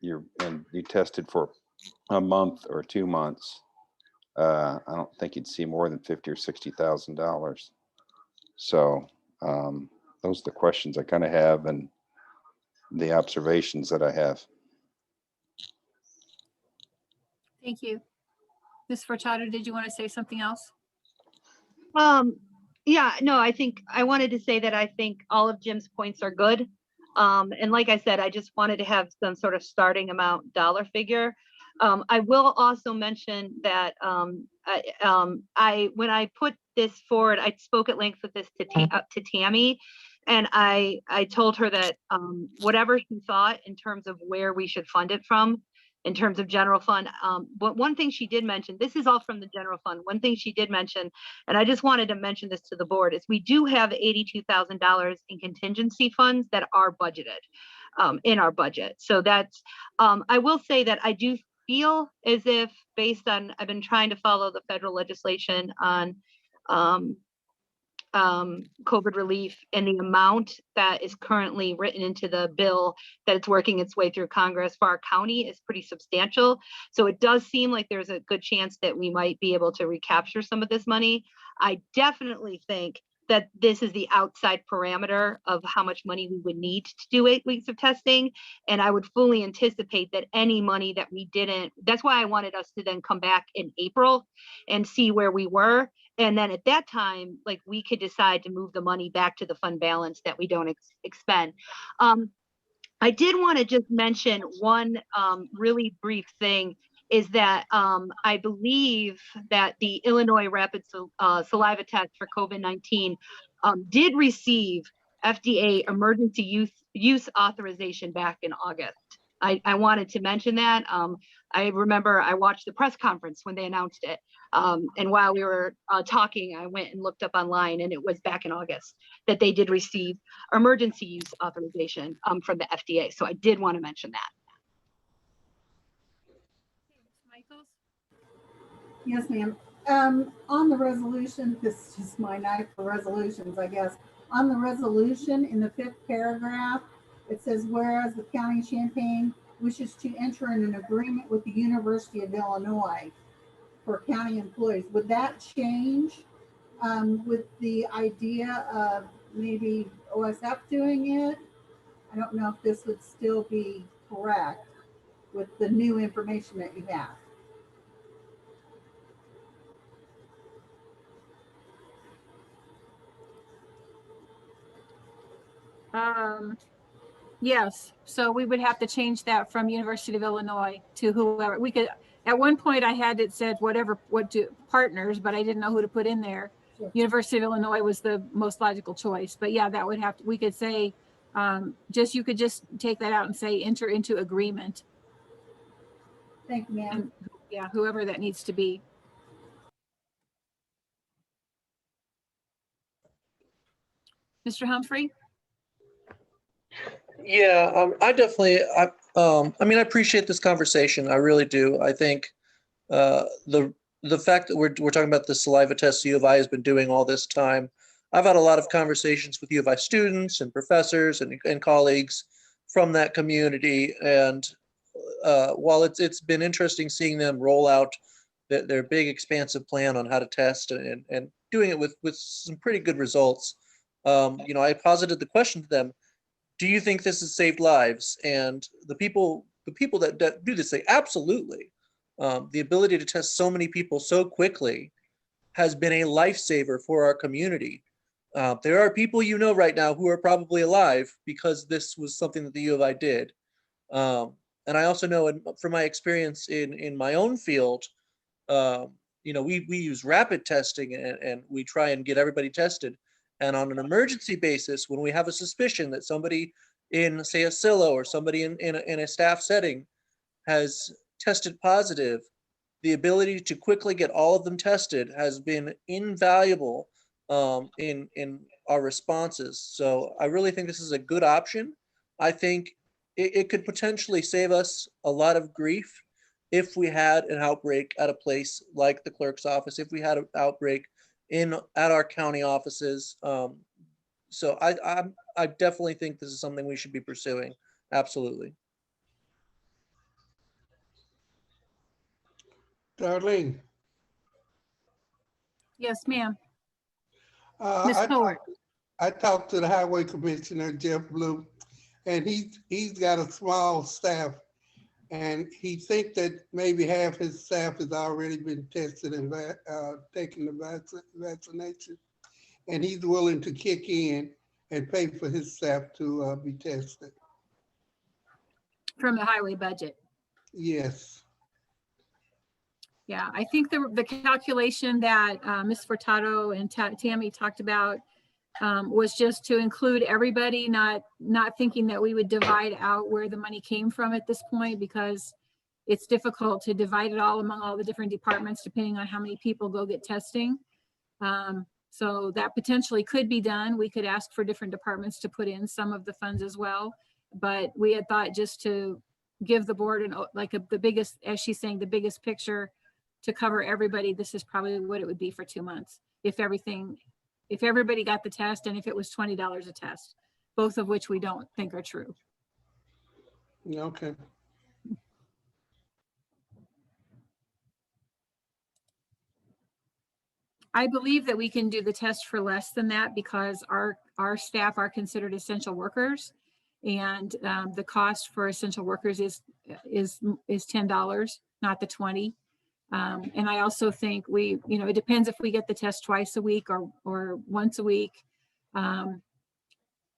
You tested for a month or 2 months. I don't think you'd see more than $50,000 or $60,000. So those are the questions I kind of have and the observations that I have. Thank you. Ms. Furtado, did you want to say something else? Yeah, no, I think I wanted to say that I think all of Jim's points are good. And like I said, I just wanted to have some sort of starting amount dollar figure. I will also mention that when I put this forward, I spoke at length with this to Tammy, and I told her that whatever she thought in terms of where we should fund it from, in terms of general fund. But one thing she did mention, this is all from the general fund. One thing she did mention, and I just wanted to mention this to the board, is we do have $82,000 in contingency funds that are budgeted in our budget. So that's, I will say that I do feel as if, based on, I've been trying to follow the federal legislation on COVID relief, and the amount that is currently written into the bill that it's working its way through Congress for our county is pretty substantial. So it does seem like there's a good chance that we might be able to recapture some of this money. I definitely think that this is the outside parameter of how much money we would need to do 8 weeks of testing. And I would fully anticipate that any money that we didn't, that's why I wanted us to then come back in April and see where we were. And then at that time, like, we could decide to move the money back to the fund balance that we don't expend. I did want to just mention one really brief thing, is that I believe that the Illinois rapid saliva test for COVID-19 did receive FDA emergency use authorization back in August. I wanted to mention that. I remember I watched the press conference when they announced it. And while we were talking, I went and looked up online, and it was back in August that they did receive emergency use authorization from the FDA. So I did want to mention that. Michaels? Yes, ma'am. On the resolution, this is just my night for resolutions, I guess. On the resolution, in the 5th paragraph, it says, whereas the County of Champaign wishes to enter in an agreement with the University of Illinois for county employees. Would that change with the idea of maybe OSF doing it? I don't know if this would still be correct with the new information that you have. Yes, so we would have to change that from University of Illinois to whoever. We could, at one point I had it said what do partners, but I didn't know who to put in there. Sure. University of Illinois was the most logical choice, but yeah, that would have to, we could say, you could just take that out and say enter into agreement. Thank you, ma'am. And yeah, whoever that needs to be. Mr. Humphrey? Yeah, I definitely, I mean, I appreciate this conversation. I really do. I think the fact that we're talking about the saliva test U of I has been doing all this time. I've had a lot of conversations with U of I students and professors and colleagues from that community. And while it's been interesting seeing them roll out their big expansive plan on how to test and doing it with some pretty good results, I posited the question to them, do you think this has saved lives? And the people that do this say absolutely. The ability to test so many people so quickly has been a lifesaver for our community. There are people right now who are probably alive because this was something that the U of I did. And I also know from my experience in my own field, we use rapid testing and we try and get everybody tested. And on an emergency basis, when we have a suspicion that somebody in, say, a silo or somebody in a staff setting has tested positive, the ability to quickly get all of them tested has been invaluable in our responses. So I really think this is a good option. I think it could potentially save us a lot of grief if we had an outbreak at a place like the clerk's office, if we had an outbreak at our county offices. So I definitely think this is something we should be pursuing. Absolutely. Darlene. Yes, ma'am. Ms. Howard. I talked to the Highway Commissioner, Jeff Blue, and he's got a small staff, and he thinks that maybe half his staff has already been tested and taken the vaccination. and he's willing to kick in and pay for his staff to be tested. From the highway budget. Yes. Yeah, I think the calculation that Ms. Furtado and Tammy talked about was just to include everybody, not thinking that we would divide out where the money came from at this point, because it's difficult to divide it all among all the different departments depending on how many people go get testing. So that potentially could be done. We could ask for different departments to put in some of the funds as well. But we had thought just to give the board the biggest, as she's saying, the biggest picture to cover everybody, this is probably what it would be for 2 months. If everybody got the test and if it was $20 a test, both of which we don't think are true. Okay. I believe that we can do the test for less than that because our staff are considered essential workers, and the cost for essential workers is $10, not the 20. And I also think it depends if we get the test twice a week or once a week, and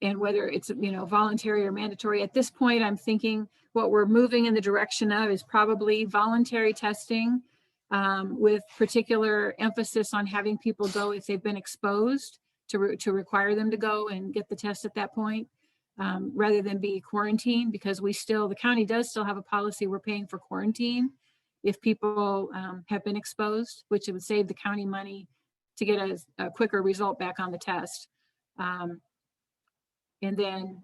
whether it's voluntary or mandatory. At this point, I'm thinking what we're moving in the direction of is probably voluntary testing, with particular emphasis on having people go if they've been exposed, to require them to go and get the test at that point, rather than be quarantined, because the county does still have a policy we're paying for quarantine if people have been exposed, which it would save the county money to get a quicker result back on the test. And then,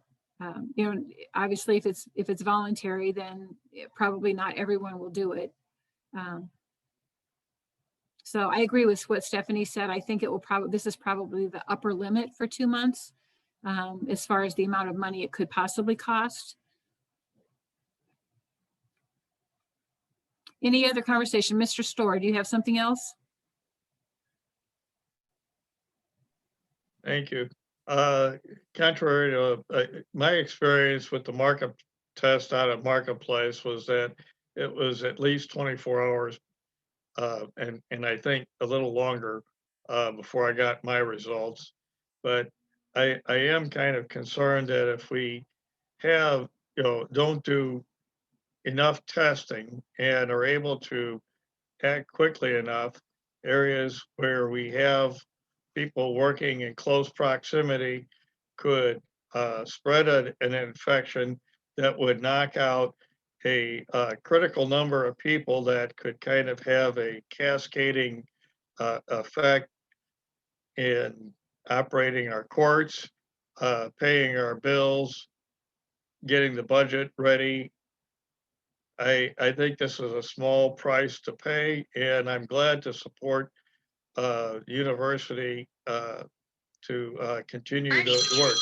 obviously if it's voluntary, then probably not everyone will do it. So I agree with what Stephanie said. I think this is probably the upper limit for 2 months, as far as the amount of money it could possibly cost. Any other conversation? Mr. Storr, do you have something else? Thank you. Contrary to my experience with the market test out of Marketplace was that it was at least 24 hours and I think a little longer before I got my results. But I am kind of concerned that if we have, don't do enough testing and are able to act quickly enough, areas where we have people working in close proximity could spread an infection that would knock out a critical number of people that could kind of have a cascading effect in operating our courts, paying our bills, getting the budget ready. I think this is a small price to pay, and I'm glad to support the university to continue the work.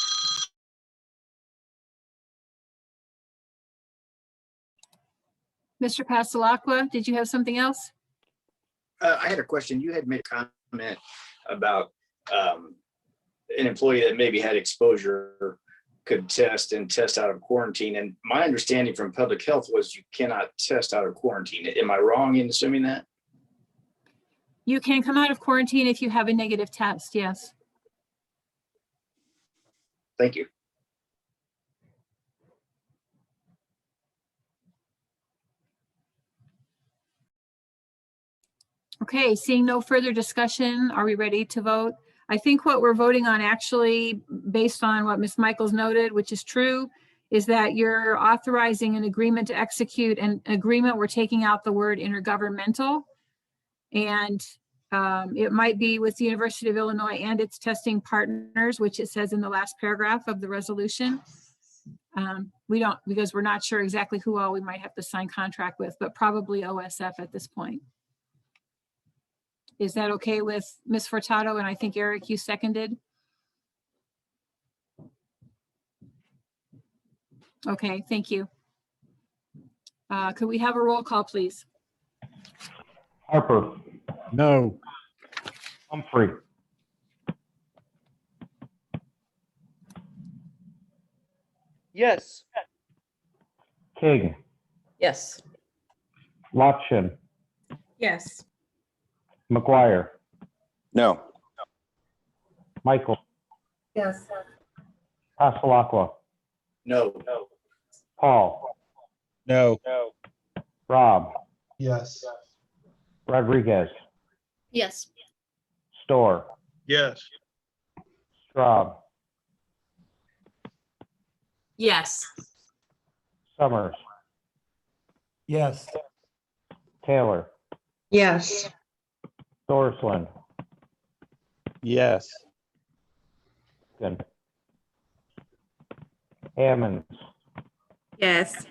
Mr. Passalacqua, did you have something else? I had a question. You had made a comment about an employee that maybe had exposure could test out of quarantine. And my understanding from public health was you cannot test out of quarantine. Am I wrong in assuming that? You can come out of quarantine if you have a negative test, yes. Thank you. Okay, seeing no further discussion, are we ready to vote? I think what we're voting on, actually, based on what Ms. Michaels noted, which is true, is that you're authorizing an agreement to execute an agreement. We're taking out the word intergovernmental. And it might be with the University of Illinois and its testing partners, which it says in the last paragraph of the resolution. We don't, because we're not sure exactly who all we might have to sign contract with, but probably OSF at this point. Is that okay with Ms. Furtado? And I think Eric, you seconded. Okay, thank you. Could we have a roll call, please? Harper, No. Humphrey, Yes. King, Yes. Lokshin, Yes. McGuire, No. Michael, Yes. Passalacqua, No. Paul, No. Rob, Yes. Rodriguez, Yes. Storr, Yes. Straub, Yes. Summers, Yes. Taylor, Yes. Thorsland, Yes. Good. Hammonds, Yes.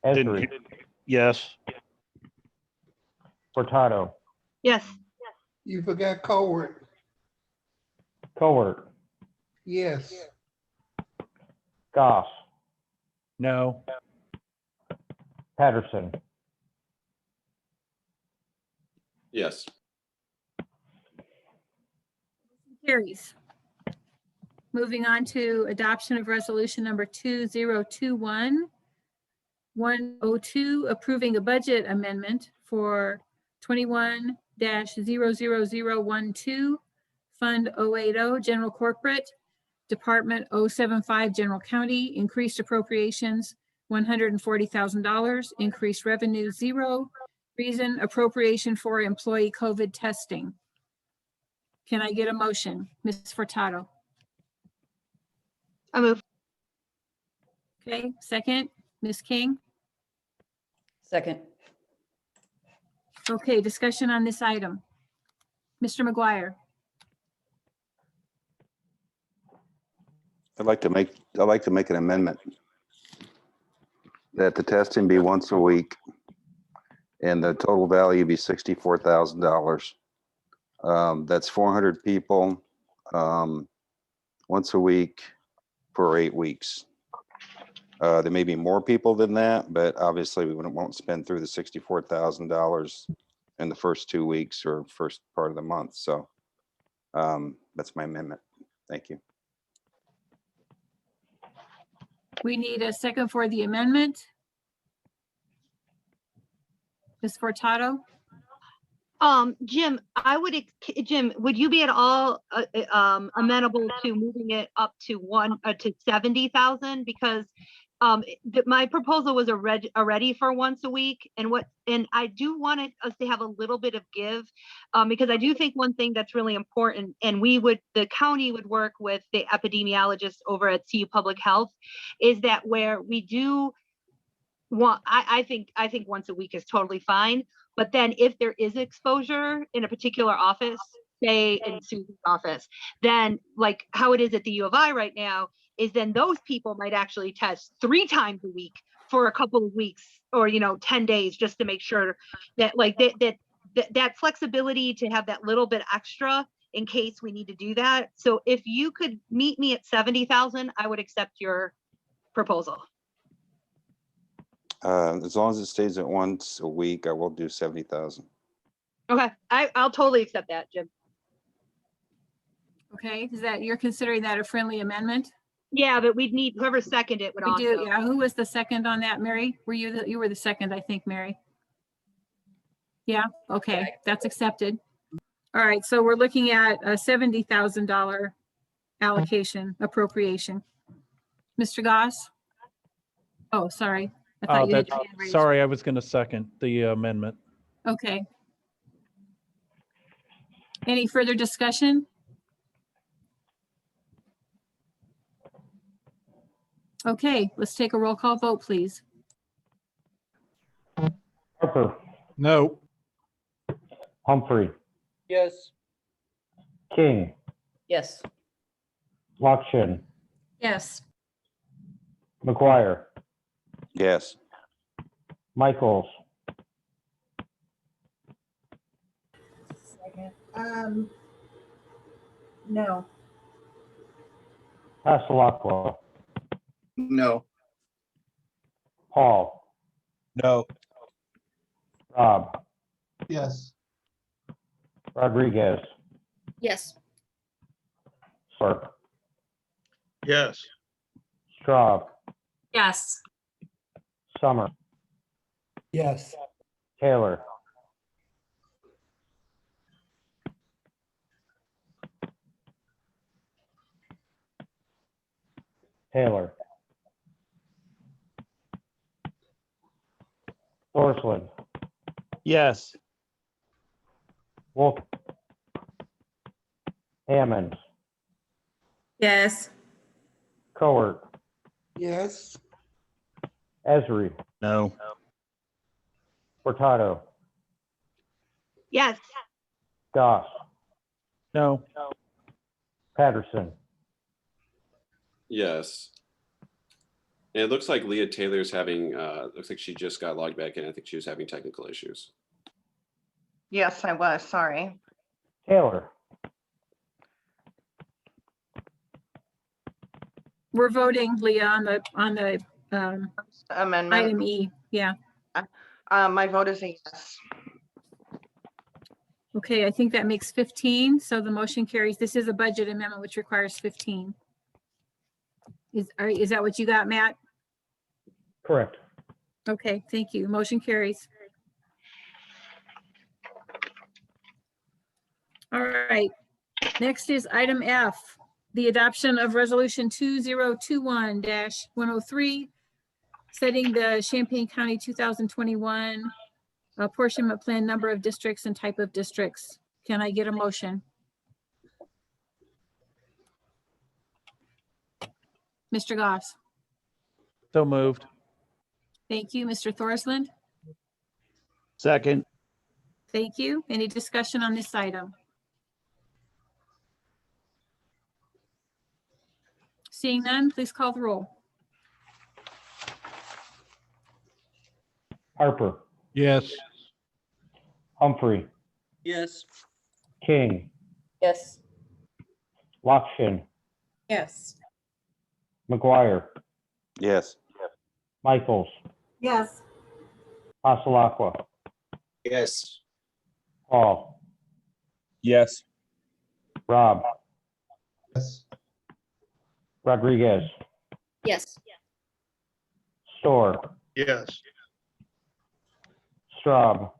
Didn't Esri, hear- Yes. Furtado, Yes. You forgot Coward. Cowart, Yes. Goss, No. Patterson, Yes. Carries. Moving on to adoption of resolution number 2021-102, approving a budget amendment for 21-00012, Fund 080, General Corporate, Department 075, General County, increased appropriations $140,000, increased revenue 0, reason appropriation for employee COVID testing. Can I get a motion? Ms. Furtado? I move. Okay, second, Ms. King? Second. Okay, discussion on this item. Mr. McGuire? I'd like to make an amendment that the testing be once a week and the total value be $64,000. That's 400 people, once a week for 8 weeks. There may be more people than that, but obviously we won't spend through the $64,000 in the first 2 weeks or first part of the month. So that's my amendment. Thank you. We need a second for the amendment. Ms. Furtado? Jim, Jim, would you be at all amenable to moving it up to to 70,000? Because my proposal was already for once a week, and I do want us to have a little bit of give, because I do think one thing that's really important, and the county would work with the epidemiologists over at CU Public Health, is that where we do I think once a week is totally fine. But then if there is exposure in a particular office, say in Susan's office, then like how it is at the U of I right now, is then those people might actually test 3 times a week for a couple of weeks or 10 days, just to make sure that like that flexibility to have that little bit extra in case we need to do that. So if you could meet me at 70,000, I would accept your proposal. As long as it stays at once a week, I will do 70,000. Okay, I'll totally accept that, Jim. Okay, you're considering that a friendly amendment? Yeah, but we'd need whoever seconded it would also. Yeah, who was the second on that, Mary? You were the second, I think, Mary. Yeah, okay, that's accepted. All right, so we're looking at a $70,000 allocation appropriation. Mr. Goss? Oh, sorry. I thought you had your hand raised. Sorry, I was going to second the amendment. Okay. Any further discussion? Okay, let's take a roll call vote, please. Harper, No. Humphrey, Yes. King, Yes. Lockshin, Yes. McGuire, Yes. Michaels, No. Passalacqua, No. Paul, No. Rob, Yes. Rodriguez, Yes. Sark, Yes. Straub, Yes. Summer, Yes. Taylor, Taylor, Thorsland, Yes. Wolf, Hammond, Yes. Cowart, yes, Esri, No. Furtado, Yes. Goss, No. Patterson, Yes. And it looks like Leah Taylor's having, looks like she just got logged back in. I think she was having technical issues. Yes, I was, sorry. Taylor, We're voting, Leah, on the Amendment. item E. Yeah. My vote is a yes. Okay, I think that makes 15. So the motion carries. This is a budget amendment, which requires 15. Is that what you got, Matt? correct. Okay, thank you. Motion carries. All right. Next is item F, the adoption of resolution 2021-103, setting the Champaign County 2021 apportionment plan number of districts and type of districts. Can I get a motion? Mr. Goss. So moved. Thank you. Mr. Thorsland. Second. Thank you. Any discussion on this item? Seeing none, please call the roll. Harper, Yes. Humphrey, Yes. King, Yes. Lockshin, Yes. McGuire, Yes. Michaels, yes, Pasalakwa, Yes. Paul, Yes. Rob, Yes. Rodriguez, Yes. Storr, yes, Straub,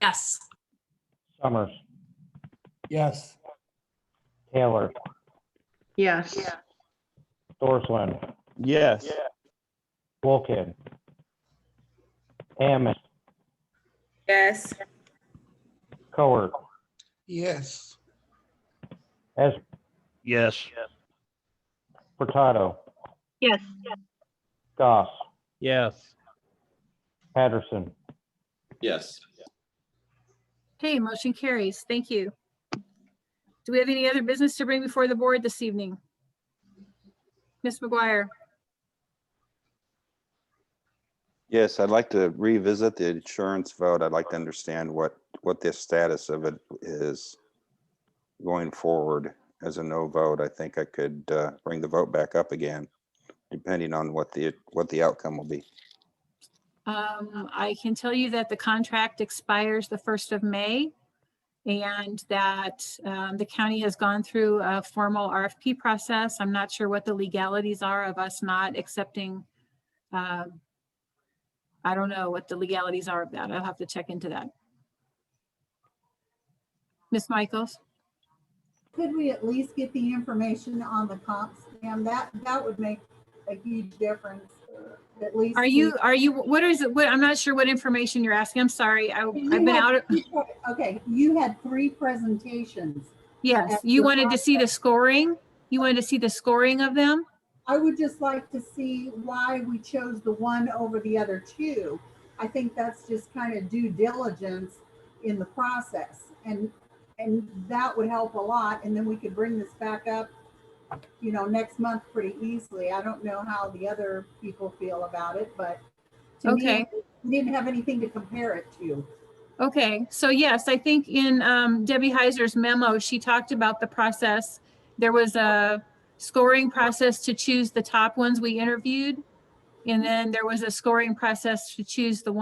Yes. Summers, Yes. Taylor, Yes. Thorsland, Yes. Wolkin, Hammond, Yes. Cowart, yes, Yes. Furtado, Yes. Goss, Yes. Patterson, Yes. Okay, motion carries. Thank you. Do we have any other business to bring before the board this evening? Ms. McGuire. Yes, I'd like to revisit the insurance vote. I'd like to understand what the status of it is going forward. As a no vote, I think I could bring the vote back up again, depending on what the outcome will be. I can tell you that the contract expires the 1st of May and that the county has gone through a formal RFP process. I'm not sure what the legalities are of us not accepting. I don't know what the legalities are of that. I'll have to check into that. Ms. Michaels? could we at least get the information on the comp scan? That would make a huge difference. At least. What is it? I'm not sure what information you're asking. I'm sorry. I've been out of. Okay, you had 3 presentations. Yes, you wanted to see the scoring? You wanted to see the scoring of them? I would just like to see why we chose the one over the other 2. I think that's just kind of due diligence in the process. And that would help a lot. And then we could bring this back up, next month pretty easily. I don't know how the other people feel about it, but to me, we didn't have anything to compare it to. Okay, so yes, I think in Debbie Heiser's memo, she talked about the process. There was a scoring process to choose the top ones we interviewed. And then there was a scoring process to choose the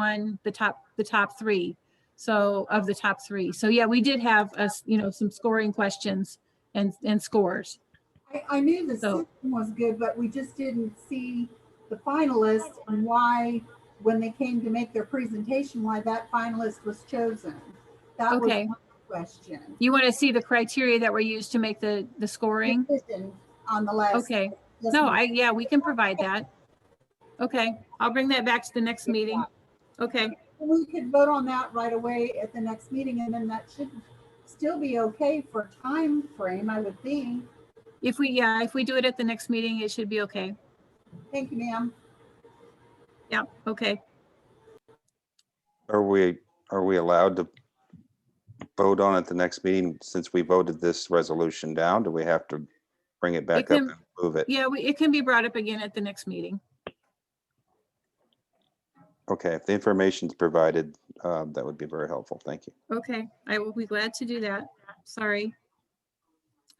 top 3. So of the top 3. So yeah, we did have some scoring questions and scores. I knew the So- system was good, but we just didn't see the finalists and why, when they came to make their presentation, why that finalist was chosen. That was Okay. my question. You want to see the criteria that were used to make the scoring? Decision on the last. Okay. Yes, No, ma'am. yeah, we can provide that. Okay, I'll bring that back to the next meeting. Okay, We could vote on that right away at the next meeting, and then that should still be okay for time frame, I would think. if we do it at the next meeting, it should be okay. Thank you, ma'am. Yeah, okay. Are we allowed to vote on it the next meeting since we voted this resolution down? Do we have to bring it back up can- and move it? Yeah, it can be brought up again at the next meeting. Okay, if the information's provided, that would be very helpful. Thank you. Okay, I will be glad to do that. Sorry.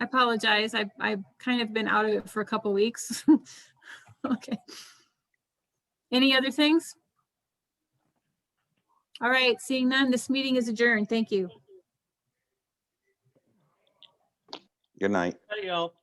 I apologize. I've kind of been out of it for a couple weeks. Okay. Any other things? All right, seeing none, this meeting is adjourned. Thank you. Good night. Hey, y'all.